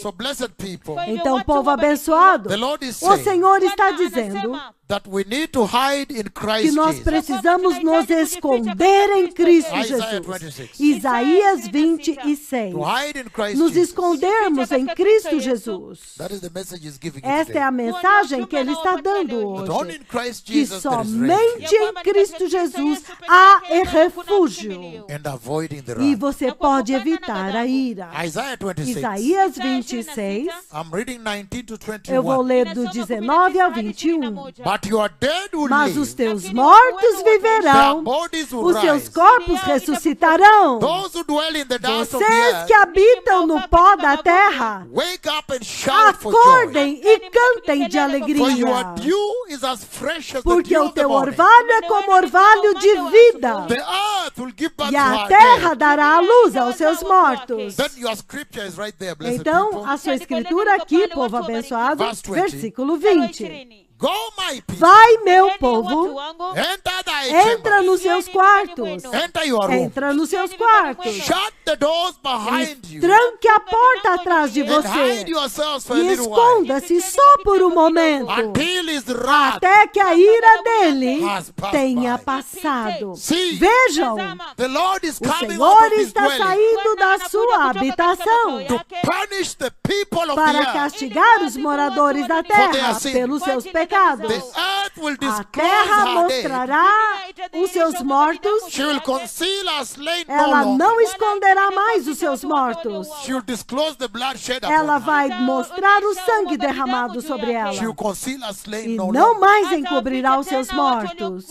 So blessed people, Então, povo abençoado, the Lord is o saying Senhor está dizendo that we need to hide in que Christ nós Jesus. precisamos nos esconder em Cristo Isaiah Jesus. 26. Isaías 26. To hide in Christ Nos Jesus. escondermos em Cristo Jesus. That is the message he's giving you Esta é today. a mensagem que ele está dando But only hoje. in Christ Que Jesus there is somente refuge em Cristo Jesus há refúgio. and avoiding the E wrath. você pode evitar a ira. Isaiah 26. Isaías 26, I'm reading 19 to eu vou 21. ler do 19 ao 21. But your dead will Mas live. os teus mortos Their viverão, bodies will os seus rise. corpos ressuscitarão. Those who dwell in the dust of the Vocês earth, que habitam no pó da terra, wake up and shout for joy. acordem e cantem de For your alegria. dew is as fresh as the Porque dew o of the teu morning. orvalho é como orvalho de vida. The earth will give back E to a her terra dead. dará a luz aos seus mortos. Then your scripture is right there, blessed Então, people. a sua escritura aqui, povo abençoado, Verse 20. versículo 20. Go, my people. Vai, meu povo, Enter thy entra chambers. nos seus quartos. Enter your room. Entra nos seus quartos. Shut the doors behind you. Tranque a porta atrás de And você. hide yourselves for a E little while. esconda-se só por um momento. Until his wrath. Até que a ira dele Has passed tenha by. passado. See, Vejam, the Lord is o coming out Senhor of his está dwelling saindo da sua habitação to punish the people of the para earth. castigar os moradores da terra pelos seus pecados. The earth will A disclose terra her dead. mostrará os seus mortos. She will conceal her slain no Ela longer. não esconderá mais os seus mortos. She will disclose the bloodshed upon Ela her. vai mostrar o sangue derramado sobre ela. She will conceal her slain E no não longer. mais encobrirá os seus mortos.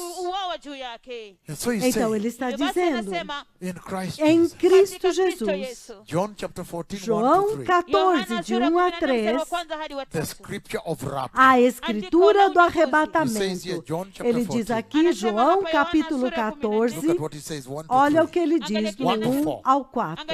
And so he's Então saying, ele está dizendo, in Christ em Jesus. Cristo Jesus. John chapter 14, 1 to João 3. 14, de 1 a 3, The scripture of rapture. a escritura do He says here, arrebatamento. John chapter Ele diz 14. aqui, João capítulo Look 14, at what he says, 1 to olha o 3. que ele diz do 1 to 1 4. ao 4.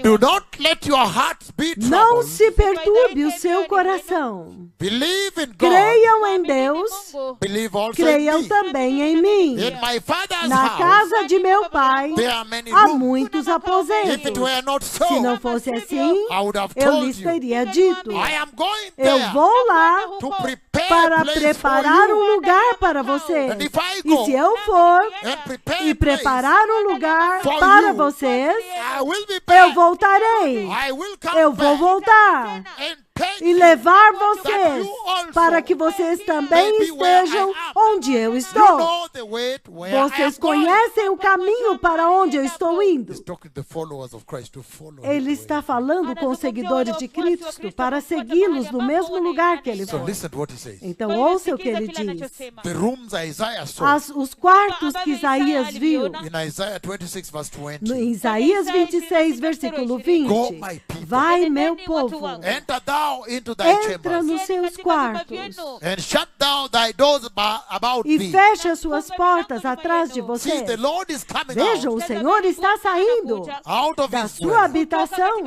Do not let your hearts be Não troubled. se perturbe o seu coração. Believe in God. Creiam em Deus, Believe also in creiam me. também em mim. In my Father's Na house, casa de meu pai there are many há rooms. muitos If it aposentos. were not so, Se não fosse assim, I would have eu told lhes you. teria dito. I am going Eu there vou lá to prepare para a place preparar for you. um lugar para vocês. And if I E go se eu for and prepare e a place, preparar um lugar for para you, vocês, I will be eu back. voltarei. I will come Eu vou back voltar and take e you levar that vocês you also para que vocês também may be where estejam I am. onde eu You estou. know the way to where I am Vocês going. conhecem o caminho para onde eu estou indo. He's talking to the followers of Christ to follow him Ele where está he falando com os seguidores de Cristo para segui-los no mesmo lugar que ele is. So foi. listen to what he says. Então ouça o que ele diz. The rooms Isaiah saw Os quartos que Isaías viu, in Isaiah 26 verse 20. em Isaías 26, versículo 20. Go, my people. Vai, meu povo, Enter thou into thy entra chambers nos seus quartos and shut down thy doors about e thee. fecha as suas portas atrás de See, vocês. the Lord is coming Vejam, o out, Senhor está saindo out of da his sua dwelling habitação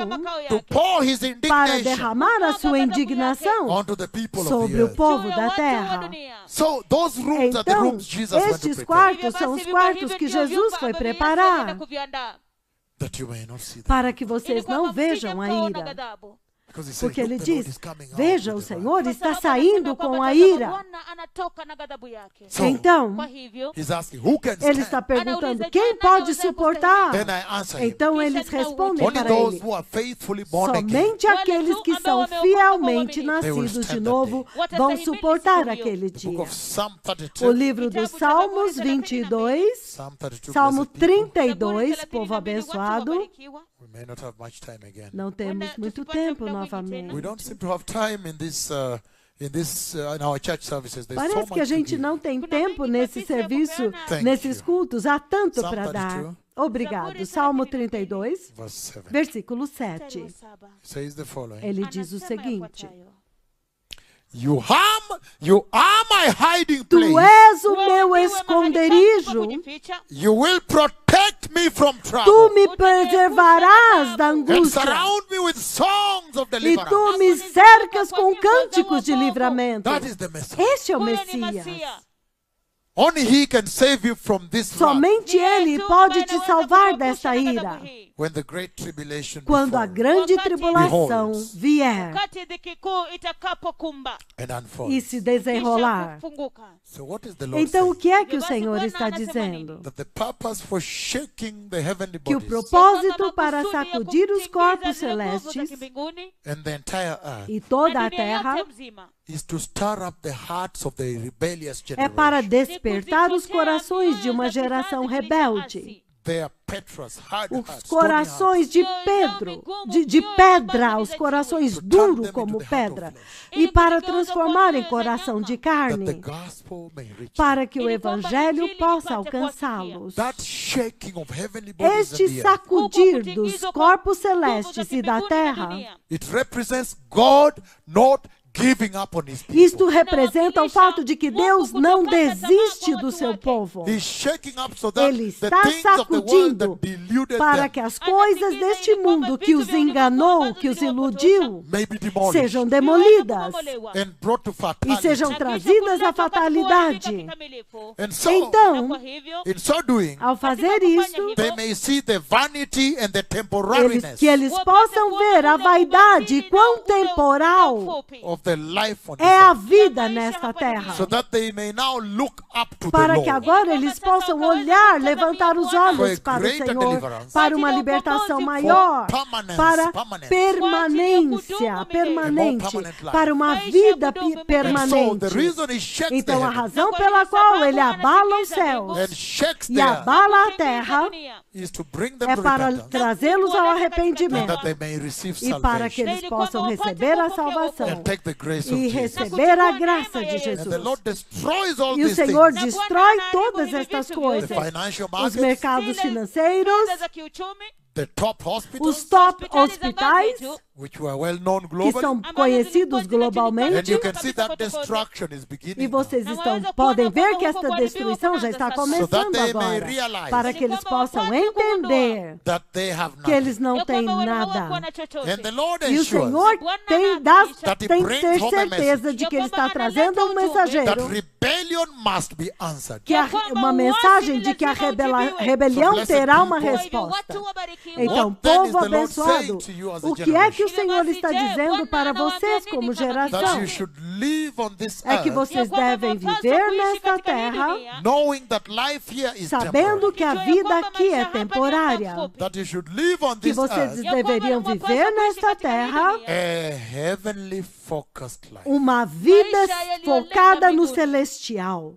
to pour his para indignation derramar a sua indignação onto the people of sobre the o earth. povo da terra. So those rooms are the Então, rooms Jesus went to estes prepare, quartos são os quartos que Jesus foi preparar that you may not see them. para que vocês não vejam a ira. Because he said, Porque ele "Look, the Lord diz, is coming out veja, o with the wrath." Senhor está saindo com a ira. So, Então, he's asking, who can ele está stand? perguntando, quem pode suportar? Then I answer him, Então eles respondem only para those ele, who are faithfully born again. somente aqueles que são fielmente nascidos de novo vão suportar aquele The book dia. of Psalm O 32, livro dos Salmos 22, Psalm 32, Salmo blessed people. 32, povo abençoado. We may not have much time again. Não temos muito tempo We novamente. don't seem to have time in our church services. There's so Parece much que a to gente give. não tem tempo nesse serviço, Thank nesses you. cultos. Há tanto Psalm para dar. 32. Obrigado. Salmo 32, Verse 7 versículo 7. says the following. Ele diz o seguinte: You are my hiding Tu place. és o meu esconderijo, You will protect me from tu trouble. me preservarás da And angústia, surround me with songs of e deliverance. tu me cercas com cânticos de livramento. That is the message. Este é o Messias. Only He can save you from this wrath. Somente Ele pode te salvar desta ira. When the great tribulation Quando a befalls grande tribulação Behold. vier wakati dhiki kuu itakapokumba and unfolds. e se desenrolar. kisha kufunguka. So what is the Lord Então, o saying? que é que o Senhor está dizendo? That the purpose for shaking the heavenly Que o bodies propósito para sacudir os corpos celestes and the entire earth e toda a terra is to stir up the hearts of the rebellious é para generation. despertar os corações de uma geração rebelde. Their Petras, hard Os hearts, corações de Pedro, de pedra, os corações duros como pedra, e para transformar em coração de that the carne, gospel may reach them. para que o evangelho possa alcançá-los. That shaking of heavenly bodies Este and the earth, sacudir dos corpos celestes e da terra, it represents God not giving up on His people. isto representa o fato de que Deus não desiste do seu povo. He's shaking up so that Ele the está things of the world sacudindo that deluded para them que as coisas deste mundo que os enganou, que os iludiu, may be demolished sejam demolidas and brought to e fatality. sejam trazidas à fatalidade. And so, Então, in so doing, ao fazer isto, they may see the vanity and the temporariness que eles possam ver a vaidade e quão temporal of the life on é a this earth, vida nesta terra. so that they may now look up to the Para que Lord agora eles possam olhar, levantar os olhos For a para o greater Senhor, deliverance, para uma libertação maior, para permanência, permanente, para uma vida And so the permanente. reason He shakes the Então, a heaven razão pela qual ele abala os céus and shakes e the earth abala a terra is to bring them é to para repentance, trazê-los ao and arrependimento that they may receive e para que salvation eles possam receber a salvação and take the grace of e Jesus. receber a graça de And the Jesus. Lord destroys all E o these Senhor things. destrói todas estas The coisas. financial Os markets, mercados financeiros, the top os hospitals, top hospitais, which were well known que globally, são conhecidos and globalmente, you can see that destruction is e beginning now. vocês podem ver que esta destruição já está So that começando they may agora, realize para que eles possam entender that they have que eles nothing. não têm nada. And the Lord E o ensures Senhor tem That que brings ter home a certeza de que Ele está trazendo um that mensageiro, rebellion must be answered. que uma mensagem de que a rebelião terá uma resposta. Então, What then is povo the Lord saying abençoado, to you as a o que é que o generation? Senhor está dizendo para vocês como That geração? you should live on this É que earth, vocês devem viver nesta terra, knowing that life here is sabendo temporary. que a vida aqui é temporária. That you should live on Que this vocês earth deveriam viver nesta terra a heavenly focused life. uma vida focada no celestial.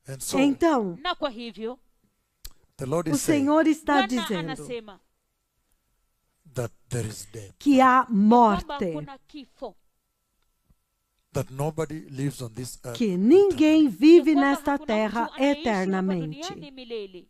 And so Então, na kwa hivyo the Lord o is saying Senhor está Bwana dizendo anasema that there is death, que há kwamba morte, kuna kifo, that nobody lives on this earth, que ninguém vive kwamba nesta hakuna terra mtu anaishi hapa eternamente. duniani milele.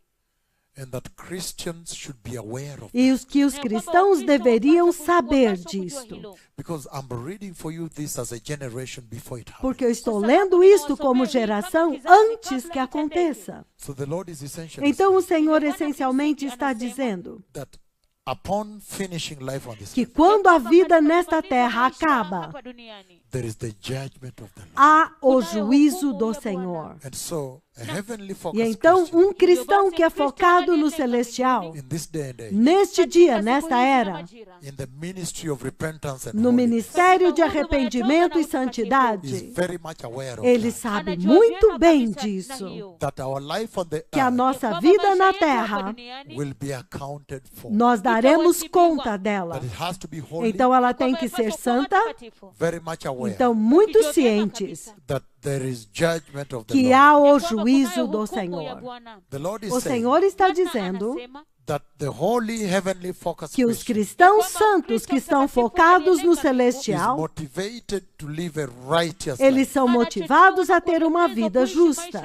and that Christians should be aware of. E que os cristãos deveriam saber disto. Because I'm reading for you this as a generation before it happens. Porque eu estou lendo isto como geração antes que aconteça. So the Lord is essentially Então o saying Senhor essencialmente está dizendo that upon finishing life on this que earth, quando a vida nesta terra acaba, Hapa duniani. there is the judgment of the Lord. há o juízo do Senhor. And so a heavenly E focused então Christian, cristão que é focado no celestial, in this day and age, neste dia, nesta era, in the ministry of repentance and no holiness, ministério de arrependimento e is santidade, very much aware of ele that. sabe Anajua muito vyema bem kabisa disso, na hiyo. That our life on the que a earth nossa Kwamba vida maisha na yetu hapa terra, duniani will be accounted for. nós daremos conta dela. That it has to be holy, Então ela tem kwamba que ser yapaswa kuwa santa, matakatifu. very much aware então muito Ukijua vyema cientes kabisa that there is judgment of the que Lord. há o kwamba kunayo juízo do hukumu ya Senhor. Bwana. The Lord is O saying Senhor está Bwana dizendo anasema that the holy heavenly focused que os Christian cristãos santos que estão focados no is celestial, motivated to live a righteous eles life. são motivados a ter uma vida justa.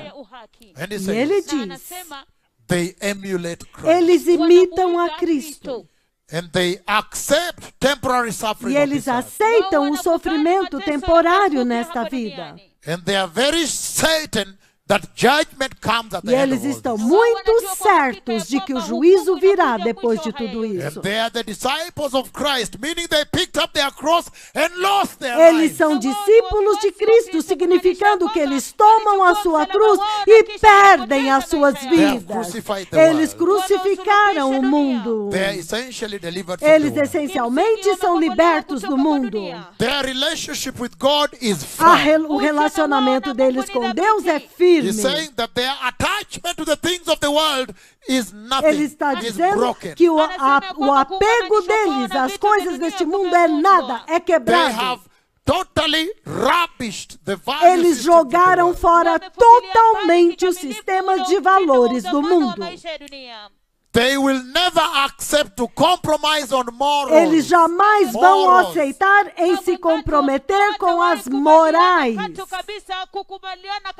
And he E says ele diz, Anasema they emulate Christ. eles imitam a Cristo. And they accept temporary suffering E of eles this earth. aceitam o sofrimento temporário nesta vida. And they are very certain that judgment comes at E the end eles of all estão this. muito certos de que o juízo virá depois de tudo isso. And they are the disciples of Christ, meaning they picked up their cross and lost their Eles lives. são discípulos de Cristo, significando que eles tomam a sua cruz e perdem as suas vidas. Eles crucificaram o mundo. They are essentially delivered from Eles the world. essencialmente são libertos do mundo. Their relationship with God is firm. O relacionamento deles com Deus é firme. He's saying that their attachment to the things of the world is nothing. Ele está Is dizendo broken. que o apego deles às coisas deste mundo é nada, é They quebrado. have totally rubbished the value Eles system of the jogaram world. fora totalmente os sistemas de valores do mundo. They will never accept to compromise on morals. Eles jamais vão Morals. aceitar em se comprometer com as morais.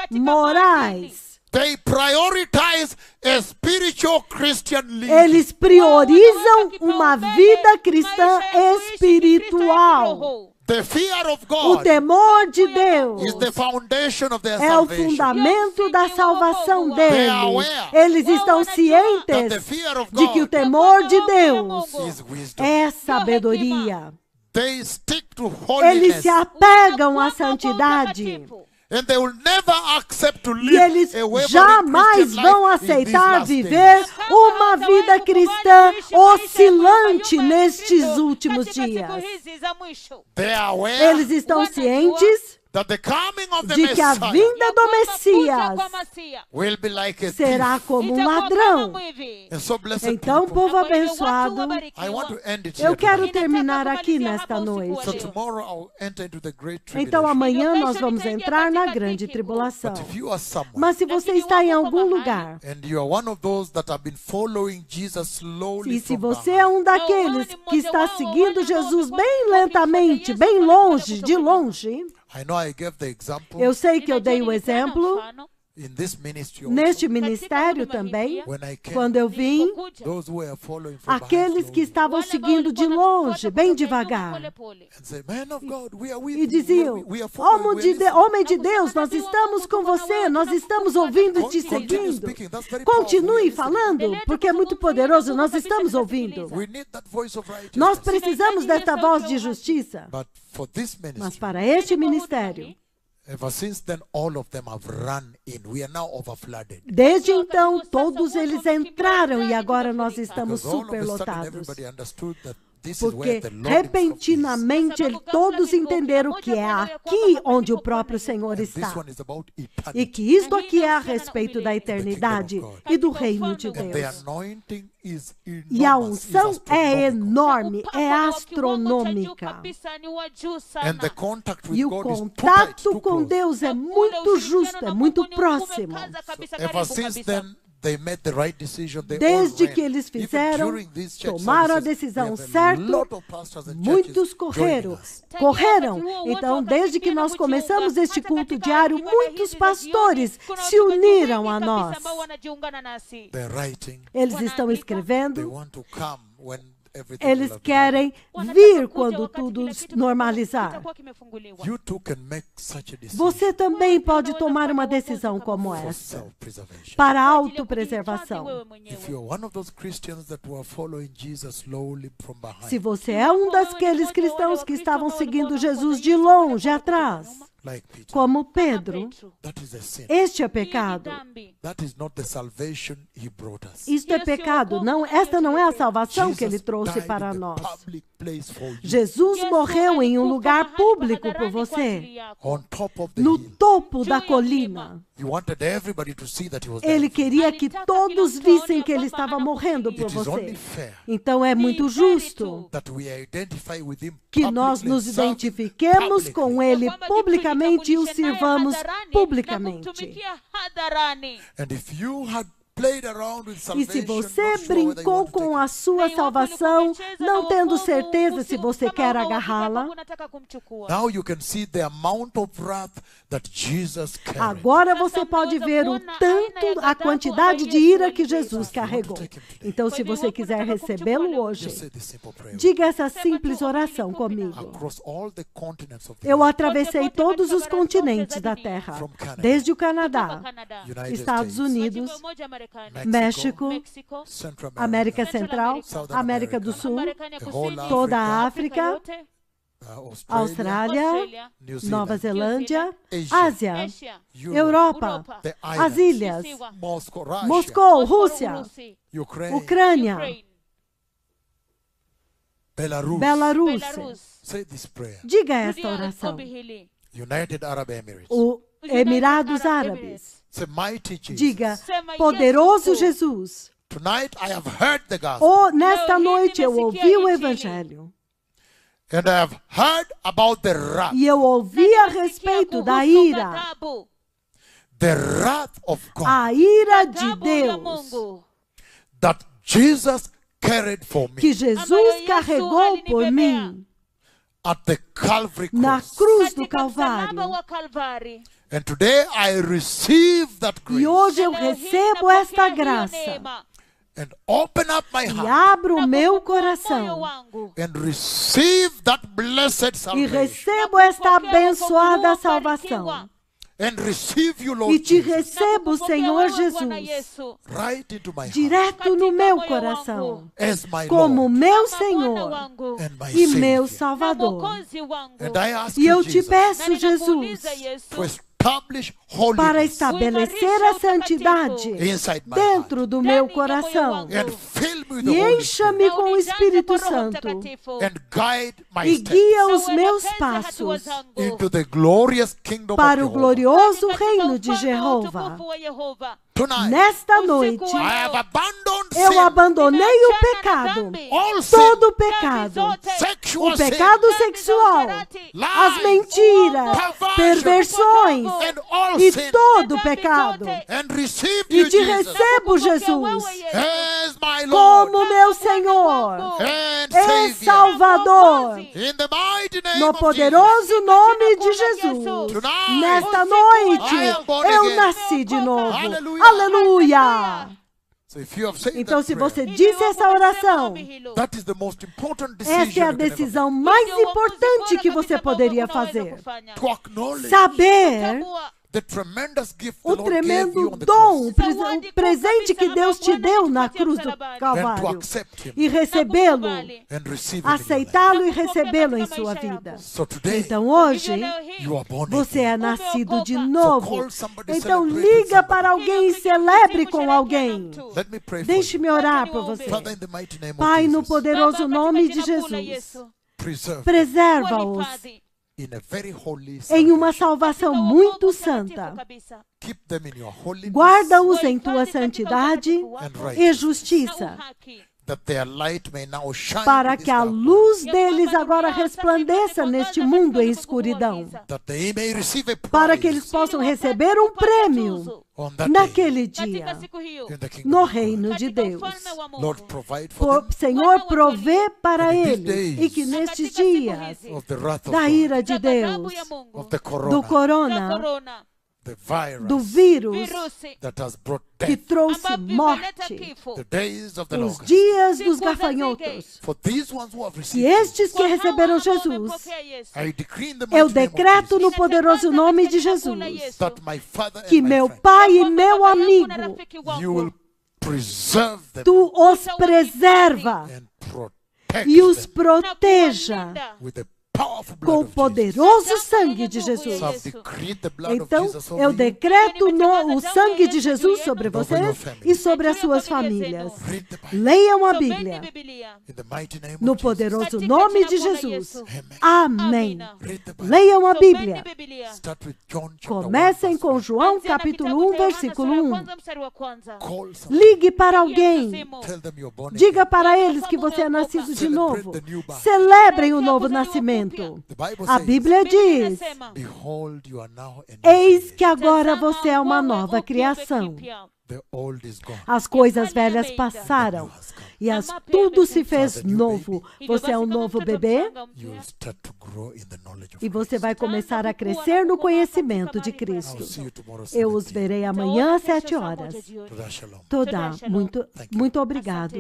Morais. They prioritize a spiritual Christian living. Eles priorizam uma vida cristã espiritual. The fear of O God temor de Deus is the foundation of their é o salvation. fundamento da salvação deles. aware Eles estão That the cientes fear of de que o God temor de Deus is wisdom. é sabedoria. They stick to Eles holiness se apegam à santidade. and they will never accept to E live eles a wavering jamais Christian vão life in these aceitar last viver days. uma vida cristã oscilante nestes últimos dias. They are aware Eles estão cientes that the coming of the de que a Messiah vinda do Messias will be like a será thief. como um ladrão. And so, blessed Então, people, povo abençoado, I want to end it eu here quero tonight. terminar aqui nesta noite. So tomorrow I'll enter into the great Então, tribulation. amanhã nós vamos entrar na grande tribulação. But if you are someone Mas se você está em algum lugar, and you are one of those that have been following Jesus slowly e se from você é um daqueles que está seguindo Jesus bem lentamente, bem longe, de longe, I know I gave the example eu sei que eu dei o exemplo in this ministry also. neste ministério também, When I came, quando eu vim, those who were following from aqueles que behind estavam seguindo de longe, bem devagar, slowly, and say, man of God, we are with e you. diziam: We are following, we are listening." Homem de Deus, nós estamos com você, nós estamos ouvindo e te Continue seguindo. speaking. That's very powerful. We Continue are listening. falando, porque é muito poderoso, nós estamos ouvindo. We need that voice of righteousness. Nós precisamos desta voz de justiça. But for this Mas ministry, para este ministério, ever since then, all of them have run in. We are now overflooded. desde então, todos eles entraram e agora nós estamos Because all of a sudden, superlotados. everybody understood that this is where Porque the Lord himself is. repentinamente todos entenderam que é aqui onde o próprio Senhor And this está. one is about E eternity. que isto aqui é a respeito da eternidade e do reino de And the Deus. anointing is E a enormous, is unção é astronomical. enorme, é astronômica. And the contact with E o God is too tight, contato too com close. Deus é muito justo, é muito próximo. Ever since then, they made the right decision. They Desde all ran. que eles Even fizeram, during these church tomaram a services, decisão we have a certa, lot of pastors and muitos churches correram. joining us. Então, desde que nós começamos este culto diário, muitos pastores se uniram a nós. They're writing. Eles estão They escrevendo, want to come when everything eles will have querem vir quando tudo normalizar. been. You too can make such a decision Você também pode tomar uma decisão como for essa, self-preservation. para a autopreservação. If you're one of those Christians that were following Jesus slowly from Se behind, você é um daqueles cristãos que estavam seguindo Jesus de longe atrás, like Peter, como Pedro, that is a sin. este é pecado. That is not the salvation he brought us. Isto é pecado. Não, esta não é a salvação que ele Jesus trouxe died para in the nós. public place for you, Jesus morreu em um lugar público por você, on top of the no hill. topo da colina. He wanted everybody to see that he was Ele dead. queria que todos vissem que ele estava morrendo por It is only você. fair Então é muito justo that we identify with him que nós publicly nos and serve him identifiquemos com publicly. ele publicamente e o sirvamos publicamente. And if you had played around with E se salvation, você not sure whether you brincou want to take com it. a sua salvação, não tendo certeza se você quer agarrá-la, Now you can see the amount of wrath that Jesus carried. agora você pode ver o tanto, a quantidade de ira que Jesus carregou. Então, se você quiser recebê-lo Just hoje, say this simple prayer. diga essa simples oração comigo. Across all the continents of the Eu earth, atravessei todos os continentes da Terra, desde o Canadá, United Estados States, Unidos, Mexico, México, Central América America, Central, South América do America, Sul, the whole toda a Africa, África, Australia, Austrália, New Zealand, Nova Zelândia, Asia, Ásia, Europe, Europa, the as islands, ilhas, Moscow, Russia, Moscou, Rússia, Ukraine, Ucrânia, Belarus. Belarus. Say this prayer. Diga esta oração. United Arab Emirates. O Emirados Árabes. Say, mighty Jesus. Diga, poderoso Jesus. Tonight I have heard the gospel. Oh, nesta noite eu ouvi o Evangelho. And I have heard about the wrath. E eu ouvi a respeito da ira. The wrath of God A ira de Deus that Jesus carried for me que Jesus carregou por mim at the Calvary na cross. cruz do Calvário. And today I receive that E grace hoje eu recebo esta graça and open up my e heart abro o meu coração and receive that blessed e salvation recebo esta abençoada salvação. and receive you, E Lord te Jesus, recebo, Senhor Jesus, right into my heart direto no meu coração, as my como Lord meu Senhor and my e meu Savior. Salvador. And I ask E you, eu te Jesus, peço, Jesus, to establish holiness para estabelecer a santidade inside my dentro do meu coração heart and fill me with the e Holy encha-me Spirit com o Espírito Santo and guide my e steps guia os meus passos into the glorious kingdom para o of Jehovah. glorioso reino de Jeová. Tonight, Nesta noite, I have abandoned eu sin, abandonei o pecado, all sin, todo o pecado, sexual o pecado sin, sexual, lies, as mentiras, perversões and all e sin, todo o pecado. and receive E you, te Jesus, recebo, Jesus, as my Lord como meu Senhor and e Savior. Salvador. In the mighty name No of poderoso nome de Jesus. Tonight, Nesta noite, I am born eu again. nasci de novo. Aleluia. Aleluia. Jesus. So if you have said Então, that se prayer, você disse essa oração, that is the most important decision essa é a you can ever decisão mais importante que você poderia fazer. make. To acknowledge Saber the tremendous gift the o Lord gave you tremendo on the dom, cross o presente que Deus te deu na cruz do and to Calvário accept Him e recebê-lo, and receive Him in your life. aceitá-lo e recebê-lo em sua vida. So today, Então hoje, you are born você again. é nascido de So novo. call somebody, Então celebrate with liga para somebody. alguém e celebre com alguém. Let me pray for you. Deixe-me orar por você. Father, in the mighty name Pai, of no Jesus, poderoso nome de Jesus, preserve preserva-os in a very holy em uma salvation. salvação muito santa. Keep them in your holiness, Guarda-os em tua santidade and e righteousness, justiça, that their light may now shine para in this que a dark world, luz deles agora resplandeça neste mundo em escuridão, that they may receive a para que prize eles possam receber um prêmio on that naquele dia, day in the kingdom no of God. reino de Deus. Lord, provide for them Senhor, provê para And in these eles, days e que nestes dias of the wrath of da God, ira de Deus, of the do corona, corona, the virus do vírus that has brought que death, trouxe morte, the days of the os locust. dias dos gafanhotos. For these ones who have E received Him, estes que receberam Jesus, I decree in the eu mighty name of decreto no Jesus poderoso nome de Jesus that my Father que and my meu friend, pai e meu amigo, you will preserve them tu os preserva and protect e os them proteja with the powerful com blood o of Jesus. poderoso sangue de Jesus. So I've decreed the blood of Então, Jesus over eu you. decreto o sangue de Jesus sobre vocês e sobre as suas famílias. Read the Bible Leiam a Bíblia in the mighty name no of Jesus. poderoso nome de Jesus. Amém. Read the Bible. Leiam a Bíblia. Start with John chapter 1, Comecem verse com 1. João capítulo 1, versículo 1. Call somebody. Ligue para alguém. Tell them you're born Diga again. para eles que você é nascido de novo. Celebrem o novo nascimento. The Bible A says, Bíblia diz: behold, you are now a new eis creation. que agora você é uma nova criação. The old is gone. As coisas velhas passaram e tudo se fez novo. Você é um novo bebê You will start to grow in the knowledge of e você Christ. vai começar a crescer no conhecimento de I'll Cristo. see you tomorrow, Eu os 7 p.m. verei amanhã às 7 horas. Toda shalom. Toda, muito obrigado.